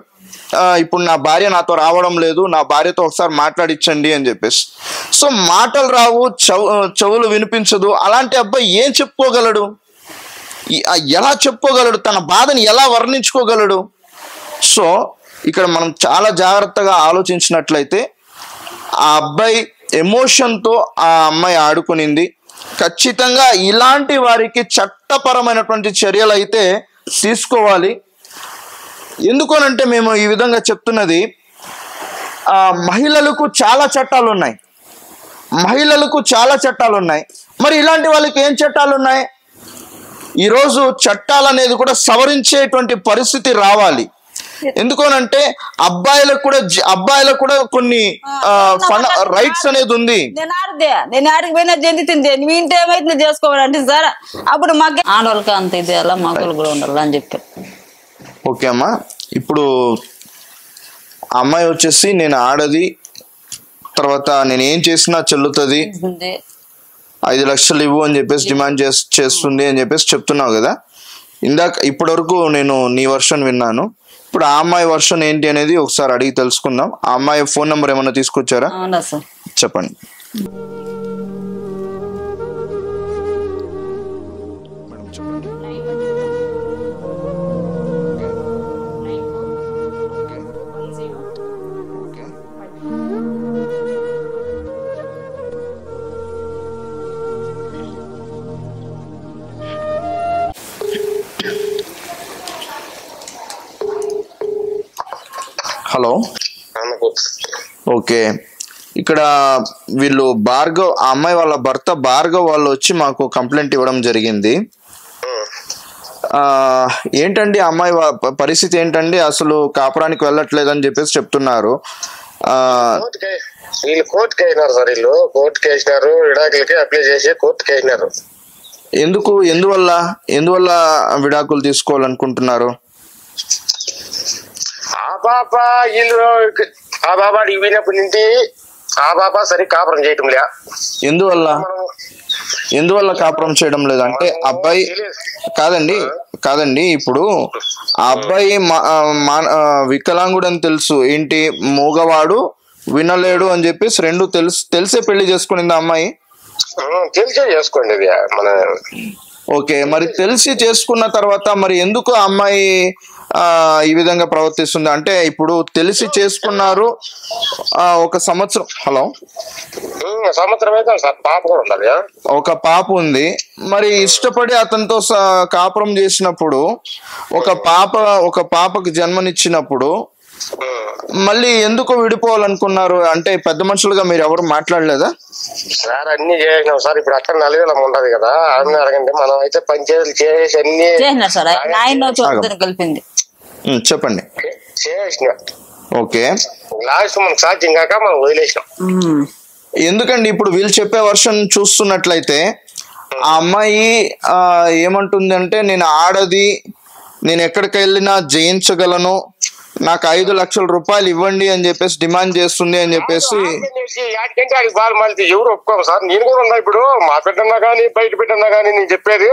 [SPEAKER 3] ఇప్పుడు నా భార్య నాతో రావడం లేదు, నా భార్యతో ఒకసారి మాట్లాడించండి అని చెప్పేసి. సో మాటలు రావు, చెవులు వినిపించదు, అలాంటి అబ్బాయి ఏం చెప్పుకోగలడు, ఎలా చెప్పుకోగలడు, తన బాధని ఎలా వర్ణించుకోగలడు? సో ఇక్కడ మనం చాలా జాగ్రత్తగా ఆలోచించినట్లయితే ఆ అబ్బాయి ఎమోషన్తో ఆ అమ్మాయి ఆడుకునింది. ఖచ్చితంగా ఇలాంటి వారికి చట్టపరమైనటువంటి చర్యలు అయితే తీసుకోవాలి. ఎందుకనంటే మేము ఈ విధంగా చెప్తున్నది, మహిళలకు చాలా చట్టాలు ఉన్నాయి, మరి ఇలాంటి వాళ్ళకి ఏం చట్టాలు ఉన్నాయి? ఈరోజు చట్టాలు అనేది కూడా సవరించేటువంటి పరిస్థితి రావాలి. ఎందుకనంటే అబ్బాయిలకు కూడా కొన్ని రైట్స్ అనేది ఉంది.
[SPEAKER 2] నేను ఆడికి పోయినా చెందుతుంది, మీ ఇంటి ఏమైతే చేసుకోవాలంటే సార్ అప్పుడు మాకు ఆడవాళ్ళకి అంత ఇది అలా మగవాళ్ళు కూడా ఉండాలి అని చెప్పి.
[SPEAKER 3] ఓకే అమ్మా, ఇప్పుడు అమ్మాయి వచ్చేసి నేను ఆడది, తర్వాత నేను ఏం చేసినా చెల్లుతుంది, 5 లక్షలు ఇవ్వు అని చెప్పేసి డిమాండ్ చేస్తుంది అని చెప్పేసి చెప్తున్నావు కదా. ఇప్పటి వరకు నేను నీ వర్షన్ విన్నాను. ఇప్పుడు ఆ అమ్మాయి వర్షన్ ఏంటి అనేది ఒకసారి అడిగి తెలుసుకుందాం. ఆ అమ్మాయి ఫోన్ నెంబర్ ఏమన్నా తీసుకొచ్చారా? చెప్పండి. Hello, okay. ఇక్కడ వీళ్ళు భార్గవ్, ఆ అమ్మాయి వాళ్ళ భర్త భార్గవ్ వాళ్ళు వచ్చి మాకు కంప్లైంట్ ఇవ్వడం జరిగింది. ఏంటండి అమ్మాయి పరిస్థితి ఏంటండి, అసలు కాపురానికి వెళ్ళట్లేదు అని చెప్పేసి చెప్తున్నారు.
[SPEAKER 4] వీళ్ళు కోర్టుకి అయినారు సార్, వీళ్ళు కోర్టుకి వేసినారు, విడాకులకి అప్లై చేసి కోర్టుకి వేసినారు.
[SPEAKER 3] ఎందువల్ల విడాకులు తీసుకోవాలనుకుంటున్నారు?
[SPEAKER 4] ఆ పాప వీళ్ళు ఆ బాబా వినప్పటి నుంచి ఆ బాబా సరి కాపురం చేయటం లే.
[SPEAKER 3] ఎందువల్ల కాపురం చేయడం లేదు అంటే అబ్బాయి కాదండి ఇప్పుడు ఆ అబ్బాయి వికలాంగుడు అని తెలుసు, ఏంటి మూగవాడు వినలేడు అని చెప్పేసి రెండు తెలిసే పెళ్లి చేసుకునింది ఆ అమ్మాయి.
[SPEAKER 4] తెలిసే చేసుకోండి ఇది మన.
[SPEAKER 3] ఓకే, మరి తెలిసి చేసుకున్న తర్వాత మరి ఎందుకు ఆ అమ్మాయి ఈ విధంగా ప్రవర్తిస్తుంది అంటే, ఇప్పుడు తెలిసి చేసుకున్నారు ఒక సంవత్సరం. హలో,
[SPEAKER 4] సంవత్సరం అయితే సార్ పాప కూడా ఉండాలి.
[SPEAKER 3] ఒక పాప ఉంది, మరి ఇష్టపడి అతనితో కాపురం చేసినప్పుడు ఒక పాపకు జన్మనిచ్చినప్పుడు మళ్ళీ ఎందుకు విడిపోవాలనుకున్నారు అంటే పెద్ద మనుషులుగా మీరు ఎవరు మాట్లాడలేదా?
[SPEAKER 4] సార్ అన్ని చేసినాం సార్, ఇప్పుడు అక్కడ 4,000 ఉండదు కదా, అన్ని అడగండి. మనం అయితే పంచాయతీలు చేసి అన్ని
[SPEAKER 2] కలిపింది.
[SPEAKER 3] చెప్పండి.
[SPEAKER 4] చేసిన
[SPEAKER 3] ఓకే,
[SPEAKER 4] లాస్ట్ మనకు సాధ్యం కాక మనం వదిలేసినాం.
[SPEAKER 3] ఎందుకండి ఇప్పుడు వీళ్ళు చెప్పే వర్షన్ చూస్తున్నట్లయితే ఆ అమ్మాయి ఏమంటుంది అంటే, నేను ఆడది, నేను ఎక్కడికి వెళ్ళినా జయించగలను, నాకు 5 లక్షల రూపాయలు ఇవ్వండి అని చెప్పేసి డిమాండ్ చేస్తుంది అని చెప్పేసి.
[SPEAKER 4] ఎవరు ఒప్పుకోము సార్, నేను కూడా ఉన్నా. ఇప్పుడు మా బిడ్డన్నా కానీ బయట బిడ్డన్నా కానీ నేను చెప్పేది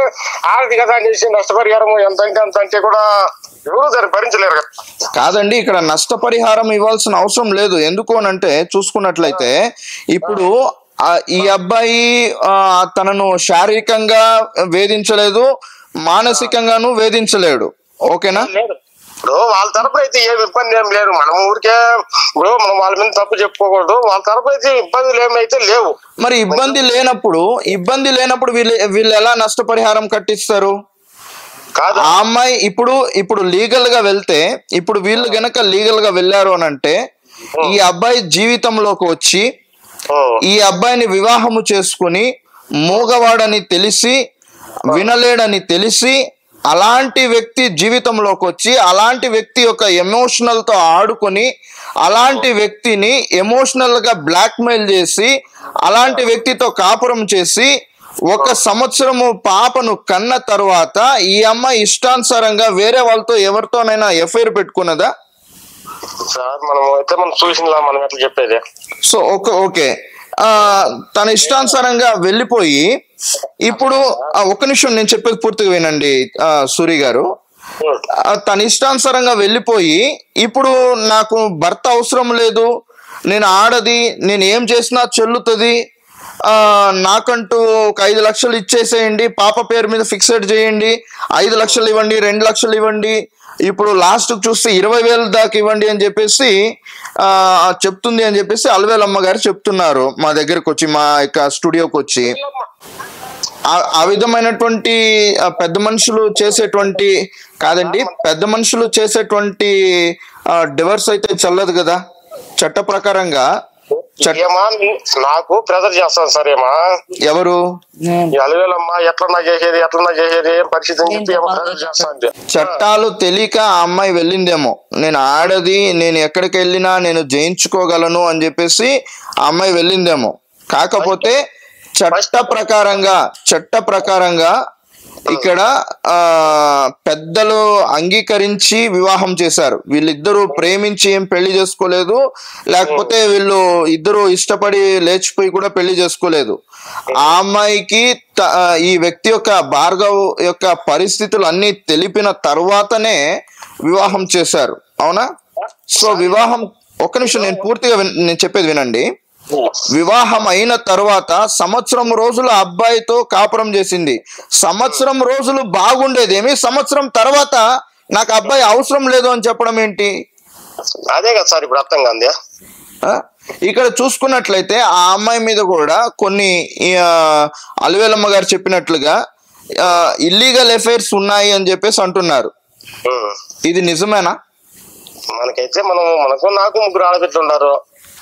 [SPEAKER 4] ఆడది కదా అనేసి నష్టపరిహారం ఎంత అంటే అంత అంటే కూడా ఎవరు దాన్ని భరించలేరు కదా.
[SPEAKER 3] కాదండి, ఇక్కడ నష్టపరిహారం ఇవ్వాల్సిన అవసరం లేదు. ఎందుకు అనంటే చూసుకున్నట్లయితే ఇప్పుడు ఈ అబ్బాయి తనను శారీరకంగా వేధించలేదు, మానసికంగాను వేధించలేడు. ఓకేనా?
[SPEAKER 4] ఇప్పుడు వాళ్ళ తరపున అయితే ఏమి ఇబ్బంది ఏం లేదు. మనం ఊరికే ఇప్పుడు మనం వాళ్ళ మీద తప్పు చెప్పుకోకూడదు. వాళ్ళ తరపున అయితే ఇబ్బందులు ఏమైతే లేవు.
[SPEAKER 3] మరి ఇబ్బంది లేనప్పుడు వీళ్ళు ఎలా నష్టపరిహారం కట్టిస్తారు? ఆ అమ్మాయి ఇప్పుడు లీగల్ గా వెళ్తే, ఇప్పుడు వీళ్ళు గనక లీగల్ గా వెళ్ళారు అని అంటే ఈ అబ్బాయి జీవితంలోకి వచ్చి ఈ అబ్బాయిని వివాహము చేసుకుని మూగవాడని తెలిసి వినలేడని తెలిసి అలాంటి వ్యక్తి జీవితంలోకి వచ్చి అలాంటి వ్యక్తి యొక్క ఎమోషనల్ తో ఆడుకొని అలాంటి వ్యక్తిని ఎమోషనల్ గా బ్లాక్మెయిల్ చేసి అలాంటి వ్యక్తితో కాపురం చేసి 1 సంవత్సరము పాపను కన్న తర్వాత ఈ అమ్మాయి ఇష్టానుసారంగా వేరే వాళ్ళతో ఎవరితోనైనా ఎఫ్ఐఆర్ పెట్టుకున్నదా?
[SPEAKER 4] సార్ మనం అయితే మనం చూసినలా మనం ఎట్లా చెప్పేది.
[SPEAKER 3] సో ఓకే, తన ఇష్టానుసారంగా వెళ్ళిపోయి ఇప్పుడు ఒక నిమిషం నేను చెప్పేది పూర్తిగా వినండి సూరి గారు. తన ఇష్టానుసారంగా వెళ్ళిపోయి ఇప్పుడు నాకు భర్త అవసరం లేదు, నేను ఆడది, నేను ఏం చేసినా చెల్లుతుంది, నాకంటూ ఒక 5 లక్షలు ఇచ్చేసేయండి, పాప పేరు మీద ఫిక్సెడ్ చేయండి, 5 లక్షలు ఇవ్వండి, 2 లక్షలు ఇవ్వండి, ఇప్పుడు లాస్ట్ చూస్తే 20,000 దాకా ఇవ్వండి అని చెప్పేసి చెప్తుంది అని చెప్పేసి అలివేలమ్మ గారు చెప్తున్నారు మా దగ్గరకు వచ్చి, మా యొక్క స్టూడియోకి వచ్చి. ఆ విధమైనటువంటి పెద్ద మనుషులు చేసేటువంటి పెద్ద మనుషులు చేసేటువంటి డివర్స్ అయితే చెల్లదు కదా చట్ట ప్రకారంగా.
[SPEAKER 4] నాకు ప్రెజర్ చేస్తాను సార్. ఏమా ఎవరు అలివేలమ్మా ఎట్లన్నా చేసేది ఏం పరిస్థితి అని చెప్పి ప్రెజర్ చేస్తాను.
[SPEAKER 3] చట్టాలు తెలియక ఆ అమ్మాయి వెళ్ళిందేమో, నేను ఆడది, నేను ఎక్కడికి వెళ్ళినా నేను జయించుకోగలను అని చెప్పేసి ఆ అమ్మాయి వెళ్ళిందేమో. కాకపోతే చట్ట ప్రకారంగా ఇక్కడ పెద్దలు అంగీకరించి వివాహం చేశారు. వీళ్ళిద్దరూ ప్రేమించి ఏం పెళ్లి చేసుకోలేదు, లేకపోతే వీళ్ళు ఇద్దరు ఇష్టపడి లేచిపోయి కూడా పెళ్లి చేసుకోలేదు. ఆ అమ్మాయికి ఈ వ్యక్తి యొక్క భార్గవ్ యొక్క పరిస్థితులు అన్ని తెలిపిన తర్వాతనే వివాహం చేశారు. అవునా? సో వివాహం, ఒక్క నిమిషం నేను పూర్తిగా నేను చెప్పేది వినండి. వివాహం అయిన తర్వాత 1 సంవత్సరం రోజులు అబ్బాయితో కాపురం చేసింది. 1 సంవత్సరం రోజులు బాగుండేదేమి, 1 సంవత్సరం తర్వాత నాకు అబ్బాయి అవసరం లేదు అని చెప్పడం ఏంటి?
[SPEAKER 4] అదే కదా సార్ ఇప్పుడు అర్థం కాదు.
[SPEAKER 3] ఇక్కడ చూసుకున్నట్లయితే ఆ అమ్మాయి మీద కూడా కొన్ని అలివేలమ్మ గారు చెప్పినట్లుగా ఇల్లీగల్ అఫైర్స్ ఉన్నాయి అని చెప్పేసి అంటున్నారు. ఇది నిజమేనా?
[SPEAKER 4] మనకైతే మనకు నాకు 3 ఆడబిడ్డలు ఉన్నారు.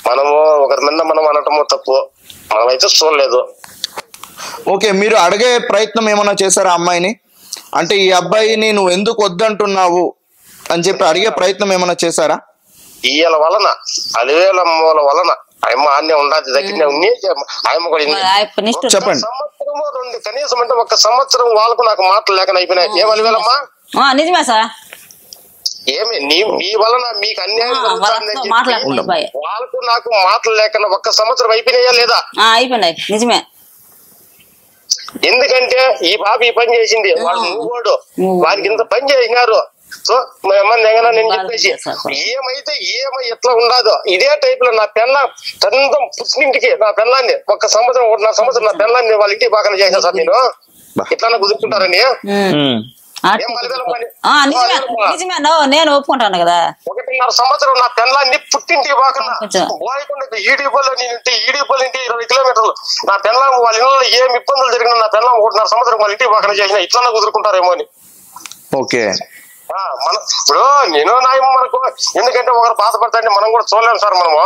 [SPEAKER 4] మనము ఒకరి మీద మనం అనటము తప్పు, మనమైతే చూడలేదు.
[SPEAKER 3] ఓకే, మీరు అడిగే ప్రయత్నం ఏమన్నా చేశారా అమ్మాయిని? అంటే ఈ అబ్బాయిని నువ్వు ఎందుకు వద్దంటున్నావు అని చెప్పి అడిగే ప్రయత్నం ఏమైనా చేశారా?
[SPEAKER 4] ఈయల వలన అలివేలమ్మల వలన ఆయమ్మ ఆన్నే ఉండాలి దగ్గరనే ఉంది. ఆయమ్మ కూడా
[SPEAKER 3] చెప్పండి.
[SPEAKER 4] సంవత్సరము రెండు కనీసం అంటే ఒక సంవత్సరం వాళ్ళకు నాకు మాటలు లేక అయిపోయినాయి. ఏం అలివేలమ్మా?
[SPEAKER 2] నిజమే సార్.
[SPEAKER 4] ఏమి మీ వలన మీకు అన్యాయం వాళ్ళకు నాకు మాటలు లేకుండా ఒక్క సంవత్సరం అయిపోయినాయా లేదా?
[SPEAKER 2] అయిపోయినాయి. నిజమే.
[SPEAKER 4] ఎందుకంటే ఈ బాబు ఈ పని చేసింది, వాడు మూగోడు, వారికి ఇంత పని చేసినారు. సో నేను చెప్పేసి ఏమైతే ఎట్లా ఉండదో ఇదే టైప్ లో నా పెళ్ళ తందం పుట్టినింటికి నా పెళ్ళాన్ని ఒక్క సంవత్సరం ఒకటిన్నర సంవత్సరం నా పెళ్ళాన్ని వాళ్ళ ఇంటికి బాగా చేసిన సార్. నేను ఇట్లా కుదురుకుంటారని
[SPEAKER 2] నేను ఒప్పుకుంటాను కదా.
[SPEAKER 4] 1.5 సంవత్సరం నా పెళ్ళాన్ని పుట్టింటికి బాకన్నా పోయకుండా ఈడీపల్లి నేనుంటే ఈడీపల్లి ఇంటి 20 కిలోమీటర్లు నా పెళ్ళాం వాళ్ళ ఇళ్ళలో ఏం ఇబ్బందులు జరిగినా నా పెళ్ళాం 1.5 సంవత్సరం వాళ్ళ ఇంటికి బాగా చేసిన ఇట్లా కుదురుకుంటారేమో అని.
[SPEAKER 3] ఓకే
[SPEAKER 4] మన ఇప్పుడు నేను మనకు ఎందుకంటే ఒకరు బాధపడతాండి మనం కూడా చూడలేము సార్ మనము.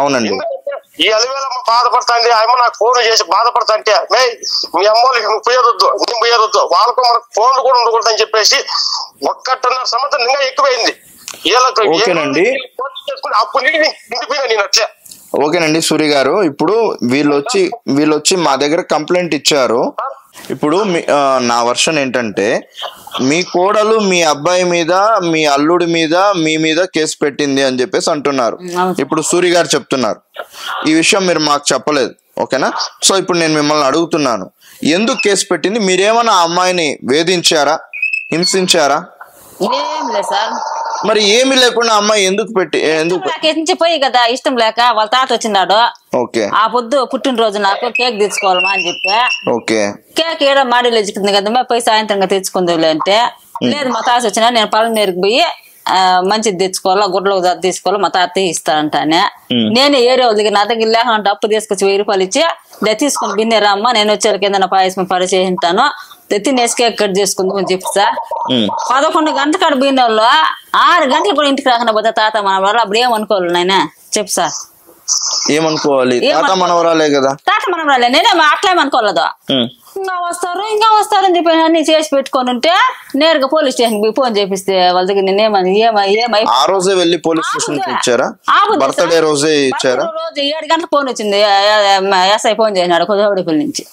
[SPEAKER 3] అవునండి.
[SPEAKER 4] ఎందుకంటే ఈ అలివేలమ్మ బాధపడతాండి, ఆయమ్మ నాకు ఫోన్ చేసి బాధపడతాంటే మీ అమ్మోళ్ళకి నువ్వు పోయేదొద్దు నేను పోయేదొద్దు వాళ్ళకు మనకు ఫోన్లు కూడా ఉండకూడదు అని చెప్పేసి 1.5 సంవత్సరం ఇంకా ఎక్కువైంది.
[SPEAKER 3] ఓకేనండి.
[SPEAKER 4] అప్పుడు నిండిపోయినా నేను అట్లే.
[SPEAKER 3] ఓకేనండి సూరి గారు, ఇప్పుడు వీళ్ళొచ్చి మా దగ్గర కంప్లైంట్ ఇచ్చారు. ఇప్పుడు నా వర్షన్ ఏంటంటే మీ కోడలు మీ అబ్బాయి మీద మీ అల్లుడి మీద మీ మీద కేసు పెట్టింది అని చెప్పేసి అంటున్నారు. ఇప్పుడు సూరి గారు చెప్తున్నారు. ఈ విషయం మీరు మాకు చెప్పలేదు. ఓకేనా? సో ఇప్పుడు నేను మిమ్మల్ని అడుగుతున్నాను, ఎందుకు కేసు పెట్టింది? మీరేమన్నా ఆ అమ్మాయిని వేధించారా, హింసించారా?
[SPEAKER 2] ఏం లేదు సార్.
[SPEAKER 3] మరి ఏమి లేకుండా అమ్మాయి ఎందుకు
[SPEAKER 2] పోయి కదా ఇష్టం లేక వాళ్ళ తాత వచ్చినాడు.
[SPEAKER 3] ఓకే.
[SPEAKER 2] ఆ పొద్దు పుట్టినరోజు నాకు కేక్ తెచ్చుకోవాలమా అని చెప్పి.
[SPEAKER 3] ఓకే.
[SPEAKER 2] కేక్ ఏడో మాడీలు తెచ్చుకుంది కదా, పోయి సాయంత్రంగా తెచ్చుకుంది అంటే లేదు మా తాత వచ్చినా నేను పల్లెనేరుకు పోయి మంచిది తెచ్చుకోవాలా, గుడ్లు తీసుకోవాలా, మా తాత ఇస్తానంటానే. నేను ఏరే వాళ్ళకి నా దగ్గర లేకుంటే అప్పు తీసుకొచ్చి 1000 రూపాయలు ఇచ్చి తీసుకుని బిన్నేరమ్మ నేను వచ్చే కింద పాయసం పరిచేసింటాను తినేసి కేక్ కట్ చేసుకుందాం అని చెప్పి సార్. 11 గంటల కాడ పోయిన వాళ్ళు 6 గంటలు కూడా ఇంటికి రాకుండా పోతే తాత మన వాళ్ళు అప్పుడు ఏమనుకోవాలి నాయన చెప్పు సార్.
[SPEAKER 3] ఏమనుకోవాలి? తాత మనవరాలే కదా.
[SPEAKER 2] తాత మనవరాలే, నేనే అట్లేమనుకోలేదు. ఇంకా వస్తారు అని చెప్పి అన్ని చేసి పెట్టుకొని ఉంటే నేరుగా పోలీస్ స్టేషన్ కి ఫోన్ చేపిస్తే వాళ్ళ దగ్గర నేనేమని
[SPEAKER 3] ఆ రోజే వెళ్ళి పోలీస్ స్టేషన్ ఇచ్చారా? బర్త్డే రోజే ఇచ్చారా?
[SPEAKER 2] రోజు 7 గంటలకు ఫోన్ వచ్చింది. ఎస్ఐ ఫోన్ చేసినాడు చౌడేపల్లి నుంచి.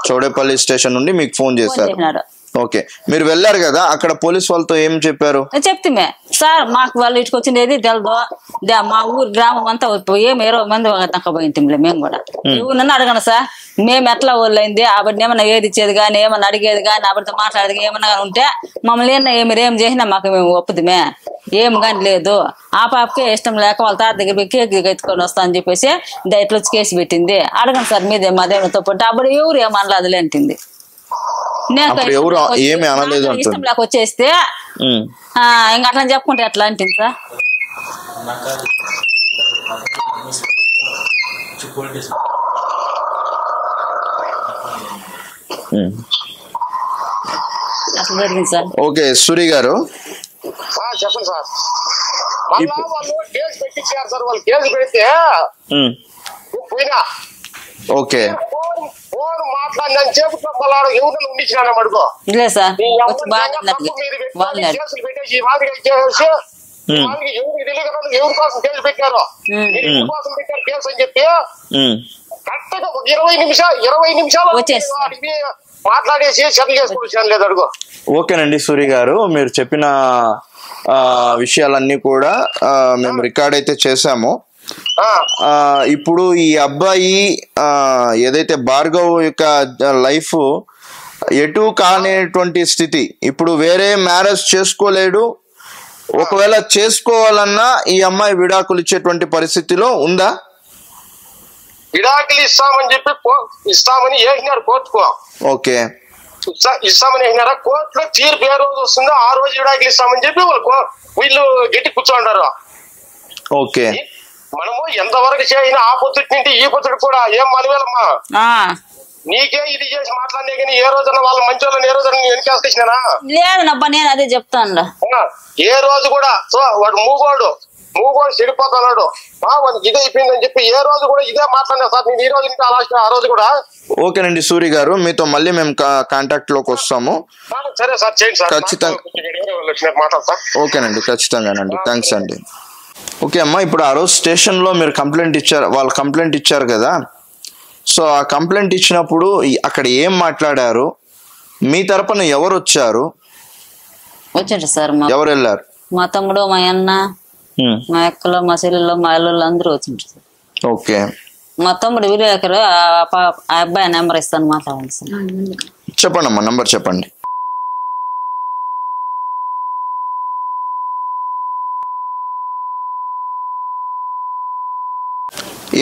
[SPEAKER 3] చౌడేపల్లి స్టేషన్ నుండి మీకు ఫోన్ చేశారు. ఓకే. మీరు వెళ్ళారు కదా, అక్కడ పోలీస్ వాళ్ళతో ఏం చెప్పారు?
[SPEAKER 2] చెప్తే సార్ మాకు వాళ్ళు ఇటుకు వచ్చిండేది తెలదు, మా ఊరు గ్రామం అంతా ఏం 20 మంది దాకా పోయింటిలే మేము కూడా. నన్ను అడగను సార్, మేము ఎట్లా వాళ్ళైంది ఆవిడని ఏమన్నా ఏది ఇచ్చేది కానీ ఏమన్నా అడిగేది కానీ ఆవిడతో మాట్లాడేది ఏమన్నా ఉంటే మమ్మల్ని ఏం చేసినా మాకు మేము ఒప్పుదుమే ఏం కానీ లేదు. ఆ పాపకే ఇష్టం లేక వాళ్ళ తాత దగ్గర కేక్ ఎత్తుకొని వస్తా అని చెప్పేసి ఇట్లా వచ్చి కేసు పెట్టింది. అడగను సార్ మీదే మాదేమతో పాటు అప్పుడు ఎవరు ఏమనలేదులే అంటుంది.
[SPEAKER 3] ఎవరు ఏమి అనలేదు
[SPEAKER 2] ఇష్టం లేక వచ్చేస్తే ఇంకా అట్లా చెప్పుకుంటే ఎట్లా అంటుంది సార్. అసలు జరిగింది సార్.
[SPEAKER 3] ఓకే సూరి గారు
[SPEAKER 4] చెప్పండి సార్. వాళ్ళు కేసు పెట్టించారు సార్. వాళ్ళు కేసు పెడితే పోయినా
[SPEAKER 3] ఓకే
[SPEAKER 4] ఫోన్ మాట్లాడిన చెప్పు ఎవరు ఉండించినా అడుగో కేసులు పెట్టేసి వాళ్ళకి ఎవరికి తెలియక ఎవరి కోసం కేసు పెట్టారో ఎవరి కోసం పెట్టారు కేసు అని చెప్పి కరెక్ట్ గా 20 నిమిషాలు మాట్లాడేసి సెటిల్ చేసుకుని లేదు అడుగు.
[SPEAKER 3] ఓకేనండి సూరి గారు, మీరు చెప్పిన విషయాలన్నీ కూడా మేము రికార్డ్ అయితే చేసాము. ఇప్పుడు ఈ అబ్బాయి ఏదైతే భార్గవ్ యొక్క లైఫ్ ఎటు కానేటువంటి స్థితి, ఇప్పుడు వేరే మ్యారేజ్ చేసుకోలేడు. ఒకవేళ చేసుకోవాలన్నా ఈ అమ్మాయి విడాకులు ఇచ్చేటువంటి పరిస్థితిలో ఉందా?
[SPEAKER 4] విడాకులు ఇస్తామని చెప్పి ఇస్తామని వేసినారు కోర్టుకు.
[SPEAKER 3] ఓకే.
[SPEAKER 4] ఇస్తామని వేసినారా? కోర్టులో తీర్పు ఏ రోజు వస్తుందో ఆ రోజు విడాకులు ఇస్తామని చెప్పి వీళ్ళు గట్టి కూర్చోండారు.
[SPEAKER 3] ఓకే.
[SPEAKER 4] మనము ఎంతవరకు చేయినా ఆ పొద్దుటి నుండి ఈ పొద్దుటి కూడా ఏం మనవేలమ్మా నీకే ఇది చేసి మాట్లాడినా కానీ ఏ రోజున వాళ్ళ మంచి వాళ్ళని ఏ రోజున వెనకేసుకొచ్చినా
[SPEAKER 2] లేదబ్బా. నేను అదే చెప్తాను.
[SPEAKER 4] ఏ రోజు కూడా సో వాడు మూగోడు నువ్వు కూడా చెడిపోతున్నాడు వానికి ఇదే అయిపోయిందని చెప్పి ఏ రోజు కూడా ఇదే మాట్లాడినా సార్. నేను ఈ రోజు ఇంకా ఆ రోజు కూడా.
[SPEAKER 3] ఓకేనండి సూరి గారు, మీతో మళ్ళీ మేము కాంటాక్ట్ లోకి వస్తాము.
[SPEAKER 4] సరే సార్, చేయండి సార్,
[SPEAKER 3] ఖచ్చితంగా.
[SPEAKER 4] మాట్లాడతా.
[SPEAKER 3] ఓకేనండి, ఖచ్చితంగానండి. థ్యాంక్స్ అండి. ఓకే అమ్మా, ఇప్పుడు ఆ రోజు స్టేషన్లో మీరు కంప్లైంట్ ఇచ్చారు, వాళ్ళు కంప్లైంట్ ఇచ్చారు కదా. సో ఆ కంప్లైంట్ ఇచ్చినప్పుడు అక్కడ ఏం మాట్లాడారు, మీ తరపున ఎవరు వచ్చారు?
[SPEAKER 2] వచ్చిండ్రు సార్.
[SPEAKER 3] ఎవరు వెళ్ళారు?
[SPEAKER 2] మా తమ్ముడు, మా అన్న, మా అక్కలు, మా చెల్లెళ్ళు, మా అల్లుళ్ళు అందరూ వచ్చిండ్రు సార్.
[SPEAKER 3] ఓకే.
[SPEAKER 2] మా తమ్ముడు విలేకరు ఆ అబ్బాయి నెంబర్ ఇస్తాను, మాట్లాడండి సార్.
[SPEAKER 3] చెప్పండి అమ్మా, నంబర్ చెప్పండి.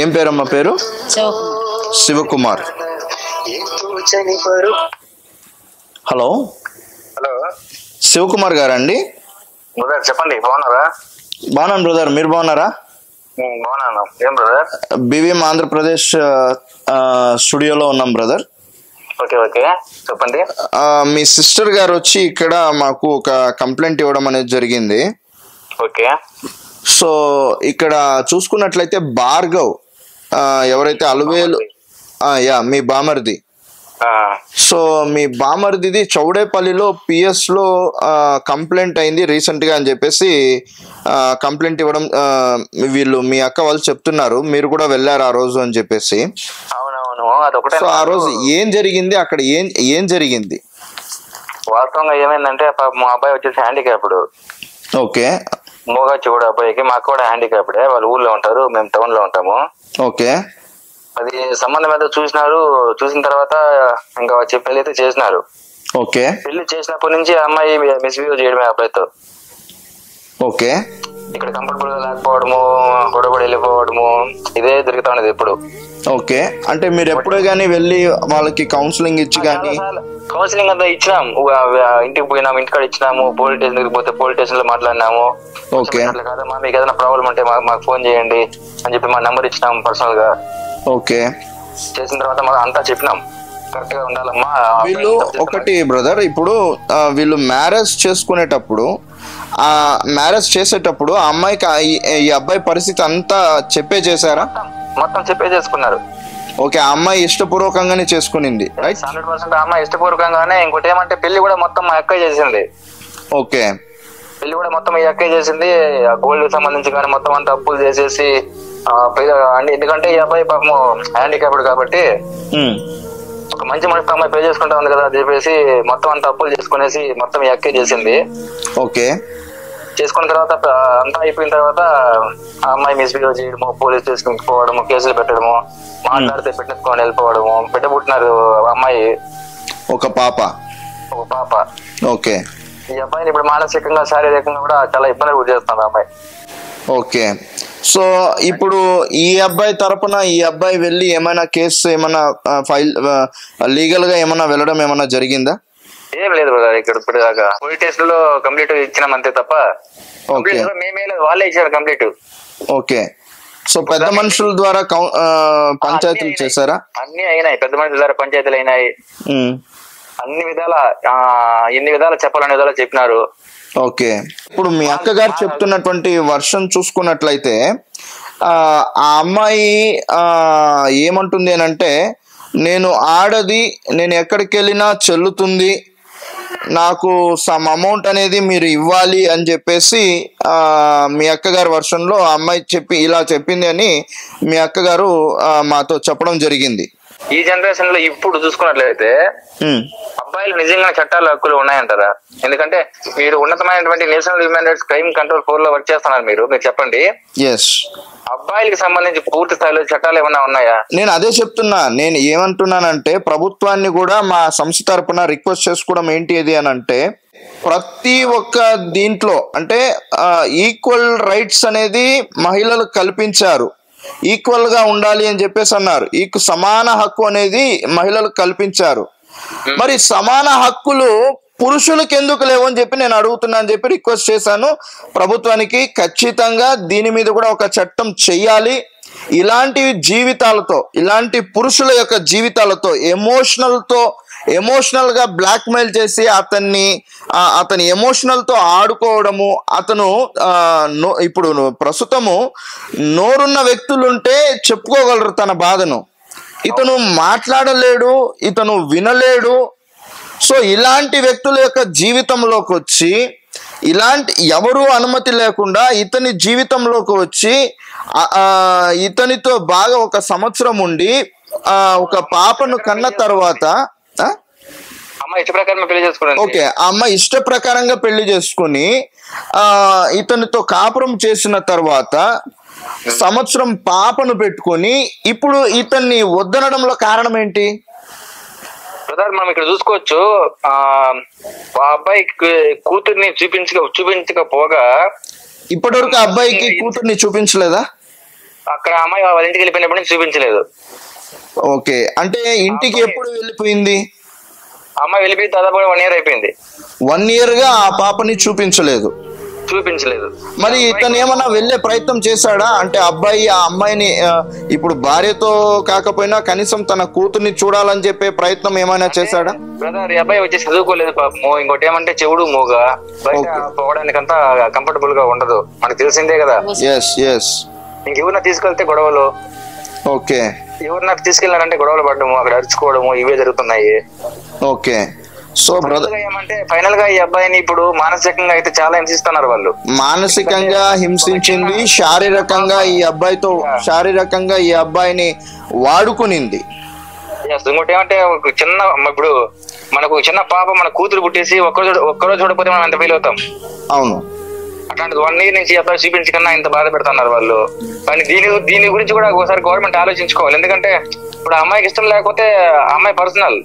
[SPEAKER 3] ఏం పేరమ్మా? పేరు శివకుమార్. హలో
[SPEAKER 4] హలో,
[SPEAKER 3] శివకుమార్ గారండి?
[SPEAKER 4] బ్రదర్ చెప్పండి. బాగున్నారా?
[SPEAKER 3] బాగున్నాను బ్రదర్, మీరు బాగున్నారా?
[SPEAKER 4] బాగున్నాను. ఏం బ్రదర్?
[SPEAKER 3] బీవీఎం ఆంధ్రప్రదేశ్ స్టూడియోలో ఉన్నాం బ్రదర్.
[SPEAKER 4] ఓకే ఓకే, చెప్పండి.
[SPEAKER 3] మీ సిస్టర్ గారు వచ్చి ఇక్కడ మాకు ఒక కంప్లైంట్ ఇవ్వడం అనేది జరిగింది.
[SPEAKER 4] ఓకే.
[SPEAKER 3] సో ఇక్కడ చూసుకున్నట్లయితే భార్గవ్ ఎవరైతే అలువేలు, యా మీ బామర్ది. సో మీ బామర్దిది చౌడేపల్లిలో పిఎస్ లో కంప్లైంట్ అయింది రీసెంట్ గా అని చెప్పేసి కంప్లైంట్ ఇవ్వడం వీళ్ళు మీ అక్క వాళ్ళు చెప్తున్నారు. మీరు కూడా వెళ్ళారు ఆ రోజు అని చెప్పేసి. సో ఆ రోజు ఏం జరిగింది అక్కడ? ఏం జరిగింది
[SPEAKER 4] వాస్తవంగా? ఏమైందంటే మా అబ్బాయి వచ్చేసి హ్యాండిక్యాప్డ్.
[SPEAKER 3] ఓకే.
[SPEAKER 4] మూగా చెవుడు అబ్బాయికి. మా అక్క కూడా హ్యాండిక్యాప్డే. వాళ్ళు ఊర్లో ఉంటారు, మేము టౌన్ లో ఉంటాము.
[SPEAKER 3] ఓకే.
[SPEAKER 4] అది సంబంధం ఏదో చూసినారు. చూసిన తర్వాత ఇంకా పెళ్లి అయితే చేసినారు.
[SPEAKER 3] ఓకే.
[SPEAKER 4] పెళ్లి చేసినప్పటి నుంచి అమ్మాయి మిస్బిహేవ్ చేయడమే అబ్బాయితో.
[SPEAKER 3] ఓకే.
[SPEAKER 4] ఇక్కడ కంఫర్టబుల్ గా లేకపోవడము, గొడవ వెళ్ళిపోవడము, ఇదే జరుగుతా ఉండేది ఎప్పుడు.
[SPEAKER 3] ఓకే. అంటే మీరు ఎప్పుడే గానీ వెళ్ళి వాళ్ళకి కౌన్సిలింగ్ ఇచ్చి కానీ?
[SPEAKER 4] కౌన్సిలింగ్ అంతా ఇచ్చినాం. ఇంటికి పోయినాము, ఇంటికాడ ఇచ్చినాము. పోలీస్ స్టేషన్ దగ్గరికి పోతే పోలీస్ స్టేషన్ లో మాట్లాడినాము.
[SPEAKER 3] ఓకే.
[SPEAKER 4] అట్లా కాదమ్మా, మీకు ఏదైనా ప్రాబ్లం అంటే మాకు ఫోన్ చేయండి అని చెప్పి మా నెంబర్ ఇచ్చినాము పర్సనల్ గా.
[SPEAKER 3] ఓకే.
[SPEAKER 4] చేసిన తర్వాత మనం అంతా చెప్పినాం, కరెక్ట్ గా ఉండాలమ్మా.
[SPEAKER 3] వీళ్ళు ఒకటి బ్రదర్, ఇప్పుడు వీళ్ళు మ్యారేజ్ చేసుకునేటప్పుడు, ఆ మ్యారేజ్ చేసేటప్పుడు ఆ అమ్మాయికి ఈ అబ్బాయి పరిస్థితి అంతా చెప్పే చేశారా?
[SPEAKER 4] మొత్తం చెప్పే చేసుకున్నారు.
[SPEAKER 3] ఓకే. ఆ అమ్మాయి ఇష్టపూర్వకంగానే చేసుకునింది, రైట్?
[SPEAKER 4] 100% ఆ అమ్మాయి ఇష్టపూర్వకంగానే. ఇంకోటి ఏమంటే పెళ్లి కూడా మొత్తం మా అక్క చేసింది.
[SPEAKER 3] ఓకే.
[SPEAKER 4] పెళ్లి కూడా మొత్తం ఈ అక్క చేసింది. గోల్డ్ సంబంధించి కానీ మొత్తం అంతా అప్పులు చేసేసి, ఎందుకంటే ఈ అబ్బాయి పాపము హ్యాండిక్యాప్డ్ కాబట్టి ఒక మంచి మనిషి అమ్మాయి పే చేసుకుంటా ఉంది కదా అని చెప్పేసి మొత్తం అంతా అప్పులు చేసుకునేసి మొత్తం ఈ అక్కే చేసింది.
[SPEAKER 3] ఓకే.
[SPEAKER 4] చేసుకున్న తర్వాత అంతా అయిపోయిన తర్వాత ఆ అమ్మాయి మిస్బిహేవ్ చేయడము, పోలీస్ స్టేషన్ పోవడము, కేసులు పెట్టడము, మాట్లాడితే పెట్టించుకొని వెళ్ళిపోవడము. బిడ్డ పుట్టినారు అమ్మాయి,
[SPEAKER 3] ఒక పాప.
[SPEAKER 4] ఓకే. ఈ అబ్బాయిని ఇప్పుడు మానసికంగా, శారీరకంగా కూడా చాలా ఇబ్బంది గురి చేస్తుంది అమ్మాయి.
[SPEAKER 3] ఓకే. సో ఇప్పుడు ఈ అబ్బాయి తరపున ఈ అబ్బాయి వెళ్ళి ఏమైనా కేసు ఏమైనా ఫైల్ లీగల్ గా ఏమైనా వెళ్ళడం ఏమైనా జరిగిందా?
[SPEAKER 4] ఏం లేదు బ్రదర్, ఇక్కడ ఇప్పుడు దాకా పోలీస్ స్టేషన్ లో కంప్లీట్ ఇచ్చినాం అంతే తప్ప. మేమే లేదు, వాళ్ళే ఇచ్చారు కంప్లీట్.
[SPEAKER 3] ఓకే. సో పెద్ద మనుషుల ద్వారా పంచాయతీలు చేశారా?
[SPEAKER 4] అన్ని అయినాయి, పెద్ద మనుషుల ద్వారా పంచాయతీలు అయినాయి. అన్ని విధాల ఎన్ని విధాలు చెప్పాలనే విధాలు చెప్పినారు.
[SPEAKER 3] ఓకే. ఇప్పుడు మీ అక్క గారు చెప్తున్నటువంటి వర్షన్ చూసుకున్నట్లయితే ఆ అమ్మాయి ఏమంటుంది అని అంటే, నేను ఆడది, నేను ఎక్కడికి వెళ్ళినా చెల్లుతుంది, నాకు సమ్ అమౌంట్ అనేది మీరు ఇవ్వాలి అని చెప్పేసి మీ అక్కగారు వర్షన్లో ఆ అమ్మాయి ఇలా చెప్పింది అని మీ అక్కగారు మాతో చెప్పడం జరిగింది.
[SPEAKER 4] ఈ జనరేషన్ లో ఇప్పుడు చూసుకున్నట్లయితే అబ్బాయిలు నిజంగా చట్టాల హక్కులు ఉన్నాయంటారా? ఎందుకంటే మీరు ఉన్నతమైనటువంటి national human rights crime control 4 లో వర్క్ చేస్తున్నారు. మీరు చెప్పండి, అబ్బాయిలకి సంబంధించి పూర్తి స్థాయిలో చట్టాలు ఏమన్నా ఉన్నాయా?
[SPEAKER 3] నేను అదే చెప్తున్నా. నేను ఏమంటున్నానంటే, ప్రభుత్వాన్ని కూడా మా సంస్థ తరపున రిక్వెస్ట్ చేసుకోవడం ఏంటి అది అని అంటే, ప్రతి ఒక్క దీంట్లో అంటే ఈక్వల్ రైట్స్ అనేది మహిళలకు కల్పించారు, ఈక్వల్ గా ఉండాలి అని చెప్పేసి అన్నారు. ఈ సమాన హక్కు అనేది మహిళలకు కల్పించారు. మరి సమాన హక్కులు పురుషులకు ఎందుకు లేవు అని చెప్పి నేను అడుగుతున్నా అని చెప్పి రిక్వెస్ట్ చేశాను ప్రభుత్వానికి. ఖచ్చితంగా దీని మీద కూడా ఒక చట్టం చెయ్యాలి. ఇలాంటి జీవితాలతో, ఇలాంటి పురుషుల యొక్క జీవితాలతో, ఎమోషనల్ తో ఎమోషనల్ గా బ్లాక్మెయిల్ చేసి అతని ఎమోషనల్ తో ఆడుకోవడము. అతను ఇప్పుడు ప్రస్తుతము నోరున్న వ్యక్తులుంటే చెప్పుకోగలరు తన బాధను. ఇతను మాట్లాడలేడు, ఇతను వినలేడు. సో ఇలాంటి వ్యక్తుల యొక్క జీవితంలోకి వచ్చి, ఇలాంటి ఎవరు అనుమతి లేకుండా ఇతని జీవితంలోకి వచ్చి ఇతనితో బాగా 1 సంవత్సరం ఉండి ఒక పాపను కన్న తర్వాత ఓకే, ఆ అమ్మాయి ఇష్ట ప్రకారంగా పెళ్లి చేసుకుని ఇతనితో కాపురం చేసిన తర్వాత సంవత్సరం పాపను పెట్టుకొని ఇప్పుడు ఇతన్ని వద్దనడంలో కారణం ఏంటి?
[SPEAKER 5] మనం ఇక్కడ చూసుకోవచ్చు, ఆ అబ్బాయి కూతుర్ని చూపించకపోగా
[SPEAKER 3] ఇప్పటివరకు అబ్బాయికి కూతుర్ని చూపించలేదా?
[SPEAKER 5] అక్కడ అమ్మాయి వాళ్ళ ఇంటికి వెళ్ళిపోయినప్పటి నుంచి చూపించలేదు.
[SPEAKER 3] ఓకే, అంటే ఇంటికి ఎప్పుడు వెళ్ళిపోయింది?
[SPEAKER 5] అమ్మాయి వెళ్ళిపోయి దాదాపు 1 year అయిపోయింది.
[SPEAKER 3] 1 year గా ఆ పాపని చూపించలేదు. మరి ఇతను ఏమన్నా వెళ్ళే ప్రయత్నం చేశాడా? అంటే అబ్బాయి ఆ అమ్మాయిని ఇప్పుడు భార్యతో కాకపోయినా కనీసం తన కూతుర్ని చూడాలని చెప్పే ప్రయత్నం ఏమైనా చేశాడా?
[SPEAKER 5] బ్రదర్, ఈ అబ్బాయి వచ్చి చదువుకోలేదు పాపము. ఇంకోటి ఏమంటే చెవుడు మూగా, బయట పోవడానికంతా కంఫర్టబుల్ గా ఉండదు, మనకు తెలిసిందే కదా. ఇంకెవరినా తీసుకెళ్తే గొడవలు,
[SPEAKER 3] ఓకే,
[SPEAKER 5] ఎవరినా తీసుకెళ్ళారంటే గొడవలు పడడము, అక్కడ అరుచుకోవడము, ఇవే జరుగుతున్నాయి.
[SPEAKER 3] ఓకే, సో బ్రదర్
[SPEAKER 5] ఏమంటే ఫైనల్ గా ఈ అబ్బాయిని ఇప్పుడు మానసికంగా అయితే చాలా హింసిస్తున్నారు వాళ్ళు.
[SPEAKER 3] మానసికంగా హింసించింది, శారీరకంగా ఈ అబ్బాయిని వాడుకునింది.
[SPEAKER 5] ఇంకోటి ఏమంటే ఇప్పుడు మనకు చిన్న పాప, మన కూతురు పుట్టేసి ఒక్కరోజు చూడకపోతే మనం ఎంత ఫీల్ అవుతాం.
[SPEAKER 3] అవును,
[SPEAKER 5] అట్లాంటిది 1 year నుంచి అబ్బాయి చూపించకన్నా ఇంత బాధ పెడుతున్నారు వాళ్ళు. కానీ దీని గురించి కూడా ఒకసారి గవర్నమెంట్ ఆలోచించుకోవాలి. ఎందుకంటే ఇప్పుడు అమ్మాయికి ఇష్టం లేకపోతే అమ్మాయి పర్సనల్.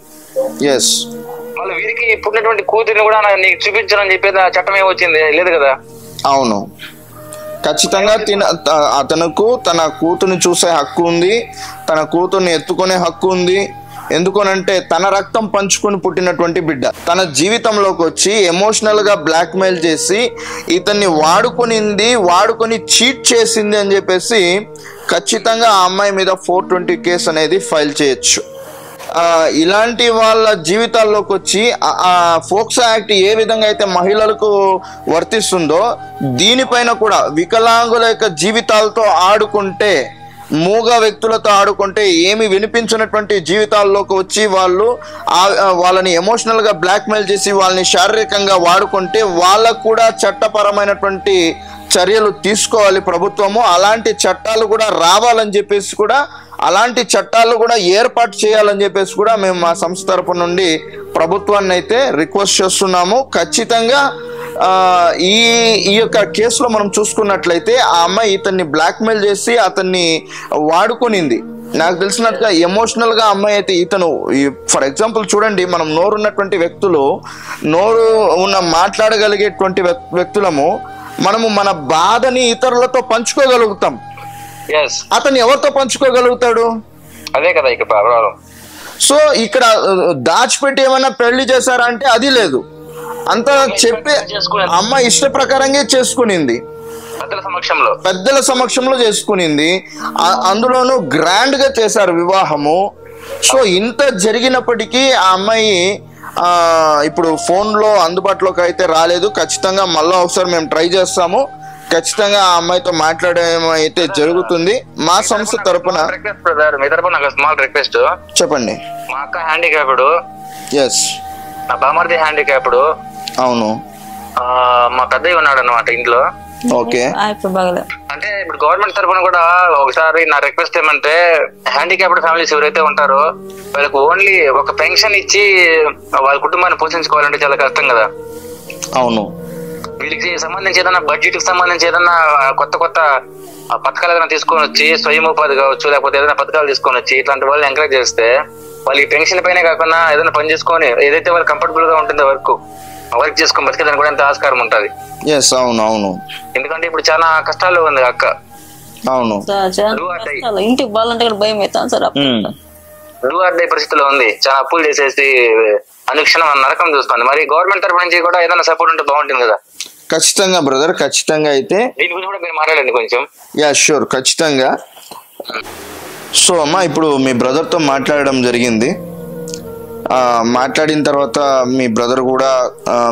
[SPEAKER 5] మళ్ళీ వీరికి పుట్టినటువంటి కూతురిని కూడా నీకు చూపించాలని చెప్పేది చట్టం ఏమొచ్చింది? లేదు కదా.
[SPEAKER 3] అవును, ఖచ్చితంగా అతనుకు తన కూతుర్ని చూసే హక్కు ఉంది, తన కూతుర్ని ఎత్తుకునే హక్కు ఉంది. ఎందుకనంటే తన రక్తం పంచుకొని పుట్టినటువంటి బిడ్డ తన జీవితంలోకి వచ్చి ఎమోషనల్ గా బ్లాక్మెయిల్ చేసి ఇతన్ని వాడుకొని చీట్ చేసింది అని చెప్పేసి ఖచ్చితంగా ఆ అమ్మాయి మీద 420 కేసు అనేది ఫైల్ చేయొచ్చు. ఇలాంటి వాళ్ళ జీవితాల్లోకి వచ్చి ఫోక్సో యాక్ట్ ఏ విధంగా అయితే మహిళలకు వర్తిస్తుందో దీనిపైన కూడా వికలాంగుల యొక్క జీవితాలతో ఆడుకుంటే, మూగ వ్యక్తులతో ఆడుకుంటే, ఏమి వినిపించినటువంటి జీవితాల్లోకి వచ్చి వాళ్ళని ఎమోషనల్ గా బ్లాక్మెయిల్ చేసి వాళ్ళని శారీరకంగా వాడుకుంటే వాళ్ళకు కూడా చట్టపరమైనటువంటి చర్యలు తీసుకోవాలి ప్రభుత్వము. అలాంటి చట్టాలు కూడా రావాలని చెప్పేసి కూడా, అలాంటి చట్టాలు కూడా ఏర్పాటు చేయాలని చెప్పేసి కూడా మేము మా సంస్థ తరపు నుండి ప్రభుత్వాన్ని అయితే రిక్వెస్ట్ చేస్తున్నాము. ఖచ్చితంగా ఈ యొక్క కేసులో మనం చూసుకున్నట్లయితే ఆ అమ్మాయి ఇతన్ని బ్లాక్మెయిల్ చేసి అతన్ని వాడుకునింది. నాకు తెలిసినట్టుగా ఎమోషనల్ గా అమ్మాయి అయితే ఇతను, ఫర్ ఎగ్జాంపుల్ చూడండి, మనం నోరున్నటువంటి వ్యక్తులు, మాట్లాడగలిగేటువంటి వ్యక్తులము, మనము మన బాధని ఇతరులతో పంచుకోగలుగుతాం. అతను ఎవరితో పంచుకోగలుగుతాడు?
[SPEAKER 5] అదే కదా ఇక్కడ ప్రాబ్లం.
[SPEAKER 3] సో ఇక్కడ దాచిపెట్టి ఏమైనా పెళ్లి చేశారా అంటే అది లేదు. అంతా చెప్పి అమ్మ ఇష్ట ప్రకారంగా చేసుకునింది, పెద్దల సమక్షంలో చేసుకునింది. అందులోనూ గ్రాండ్ గా చేశారు వివాహము. సో ఇంత జరిగినప్పటికీ ఆ అమ్మాయి ఇప్పుడు ఫోన్ లో అందుబాటులోకి అయితే రాలేదు. ఖచ్చితంగా మళ్ళీ ఒకసారి మేము ట్రై చేస్తాము. ఖచ్చితంగా ఆ అమ్మాయితో మాట్లాడడం అయితే జరుగుతుంది. మా సంస్థ తరపున
[SPEAKER 5] స్మాల్ రిక్వెస్ట్
[SPEAKER 3] చెప్పండి.
[SPEAKER 5] మా అక్క హ్యాండిక్యాప్డ్, నా బామర్ది హ్యాండిక్యాప్డ్.
[SPEAKER 3] అవును,
[SPEAKER 5] మా పెద్దయ్య ఉన్నాడు అన్నమాట ఇంట్లో.
[SPEAKER 3] ఓకే,
[SPEAKER 5] అంటే ఇప్పుడు గవర్నమెంట్ తరఫున కూడా ఒకసారి నా రిక్వెస్ట్ ఏమంటే, హ్యాండిక్యాప్డ్ ఫ్యామిలీస్ ఎవరైతే ఉంటారో వాళ్ళకి ఓన్లీ ఒక పెన్షన్ ఇచ్చి వాళ్ళ కుటుంబాన్ని పోషించుకోవాలంటే చాలా కష్టం కదా.
[SPEAKER 3] అవును,
[SPEAKER 5] వీళ్ళకి సంబంధించి ఏదైనా బడ్జెట్ కి సంబంధించి ఏదైనా కొత్త పథకాలు ఏదైనా తీసుకొని వచ్చి, స్వయం ఉపాధి కావచ్చు, లేకపోతే ఏదైనా పథకాలు తీసుకొని వచ్చి ఇట్లాంటి వాళ్ళని ఎంకరేజ్ చేస్తే వాళ్ళు ఈ పెన్షన్ పైనే కాకుండా ఏదైనా పని చేసుకొని ఏదైతే వాళ్ళు కంఫర్టబుల్ గా ఉంటుందో వర్క్ చేసుకొని బతికేదానికి కూడా ఎంత ఆస్కారం ఉంటది.
[SPEAKER 3] అవును,
[SPEAKER 5] ఎందుకంటే ఇప్పుడు చాలా కష్టాలు ఉంది అక్క.
[SPEAKER 3] అవును,
[SPEAKER 2] ఇంటికి బాలంటే భయం అవుతాను సార్.
[SPEAKER 5] డూ ఆర్ డై పరిస్థితిలో ఉంది. చాలా అప్పులు చేసేసి అనుక్షణం నరకం చూస్తుంది. మరి గవర్నమెంట్ తరఫు నుంచి కూడా ఏదైనా సపోర్ట్ ఉంటే బాగుంటుంది కదా.
[SPEAKER 3] ఖచ్చితంగా బ్రదర్, ఖచ్చితంగా అయితే
[SPEAKER 5] దీని గురించి కూడా మీరు మాట్లాడండి కొంచెం.
[SPEAKER 3] షూర్, ఖచ్చితంగా. సో అమ్మా, ఇప్పుడు మీ బ్రదర్తో మాట్లాడడం జరిగింది. మాట్లాడిన తర్వాత మీ బ్రదర్ కూడా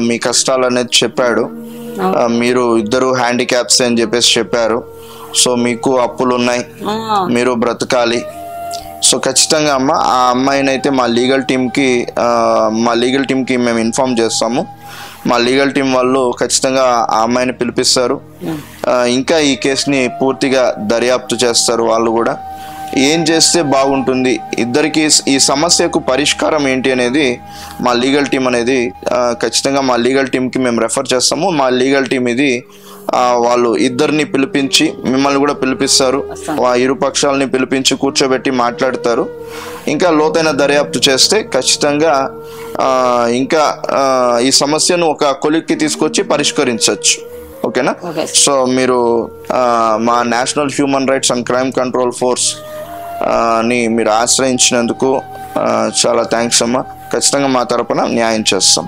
[SPEAKER 3] మీ కష్టాలు అనేది చెప్పాడు. మీరు ఇద్దరు హ్యాండిక్యాప్స్ అని చెప్పేసి చెప్పారు. సో మీకు అప్పులు ఉన్నాయి, మీరు బ్రతకాలి. సో ఖచ్చితంగా అమ్మ, ఆ అమ్మాయిని అయితే మా లీగల్ టీంకి మేము ఇన్ఫార్మ్ చేస్తాము. మా లీగల్ టీం వాళ్ళు ఖచ్చితంగా ఆ అమ్మాయిని పిలిపిస్తారు. ఇంకా ఈ కేసుని పూర్తిగా దర్యాప్తు చేస్తారు. వాళ్ళు కూడా ఏం చేస్తే బాగుంటుంది, ఇద్దరికి ఈ సమస్యకు పరిష్కారం ఏంటి అనేది మా లీగల్ టీం అనేది ఖచ్చితంగా మా లీగల్ టీంకి మేము రెఫర్ చేస్తాము. మా లీగల్ టీం ఇది వాళ్ళు ఇద్దరిని పిలిపించి మిమ్మల్ని కూడా పిలిపిస్తారు. ఇరు పక్షాలని పిలిపించి కూర్చోబెట్టి మాట్లాడతారు. ఇంకా లోతైన దర్యాప్తు చేస్తే ఖచ్చితంగా ఇంకా ఈ సమస్యను ఒక కొలిక్కి తీసుకొచ్చి పరిష్కరించవచ్చు. ఓకేనా? సో మీరు మా national human rights and crime control force ని మీరు ఆశ్రయించినందుకు చాలా థ్యాంక్స్ అమ్మా. ఖచ్చితంగా మా తరపున న్యాయం చేస్తాం.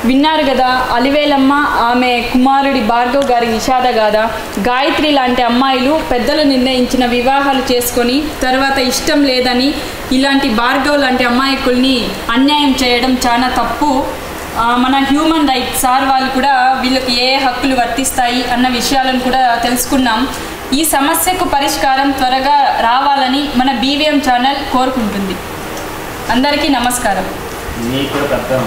[SPEAKER 1] విన్నారు కదా అలివేలమ్మ, ఆమె కుమారుడి భార్గవ్ గారి విషాద గాథ. గాయత్రి లాంటి అమ్మాయిలు పెద్దలు నిర్ణయించిన వివాహాలు చేసుకొని తర్వాత ఇష్టం లేదని ఇలాంటి భార్గవ్ లాంటి అమ్మాయికుల్ని అన్యాయం చేయడం చాలా తప్పు. మన హ్యూమన్ రైట్స్ సార్ వాళ్ళు కూడా వీళ్ళకి ఏ హక్కులు వర్తిస్తాయి అన్న విషయాలను కూడా తెలుసుకున్నాం. ఈ సమస్యకు పరిష్కారం త్వరగా రావాలని మన బీవీఎం ఛానల్ కోరుకుంటుంది. అందరికీ నమస్కారం.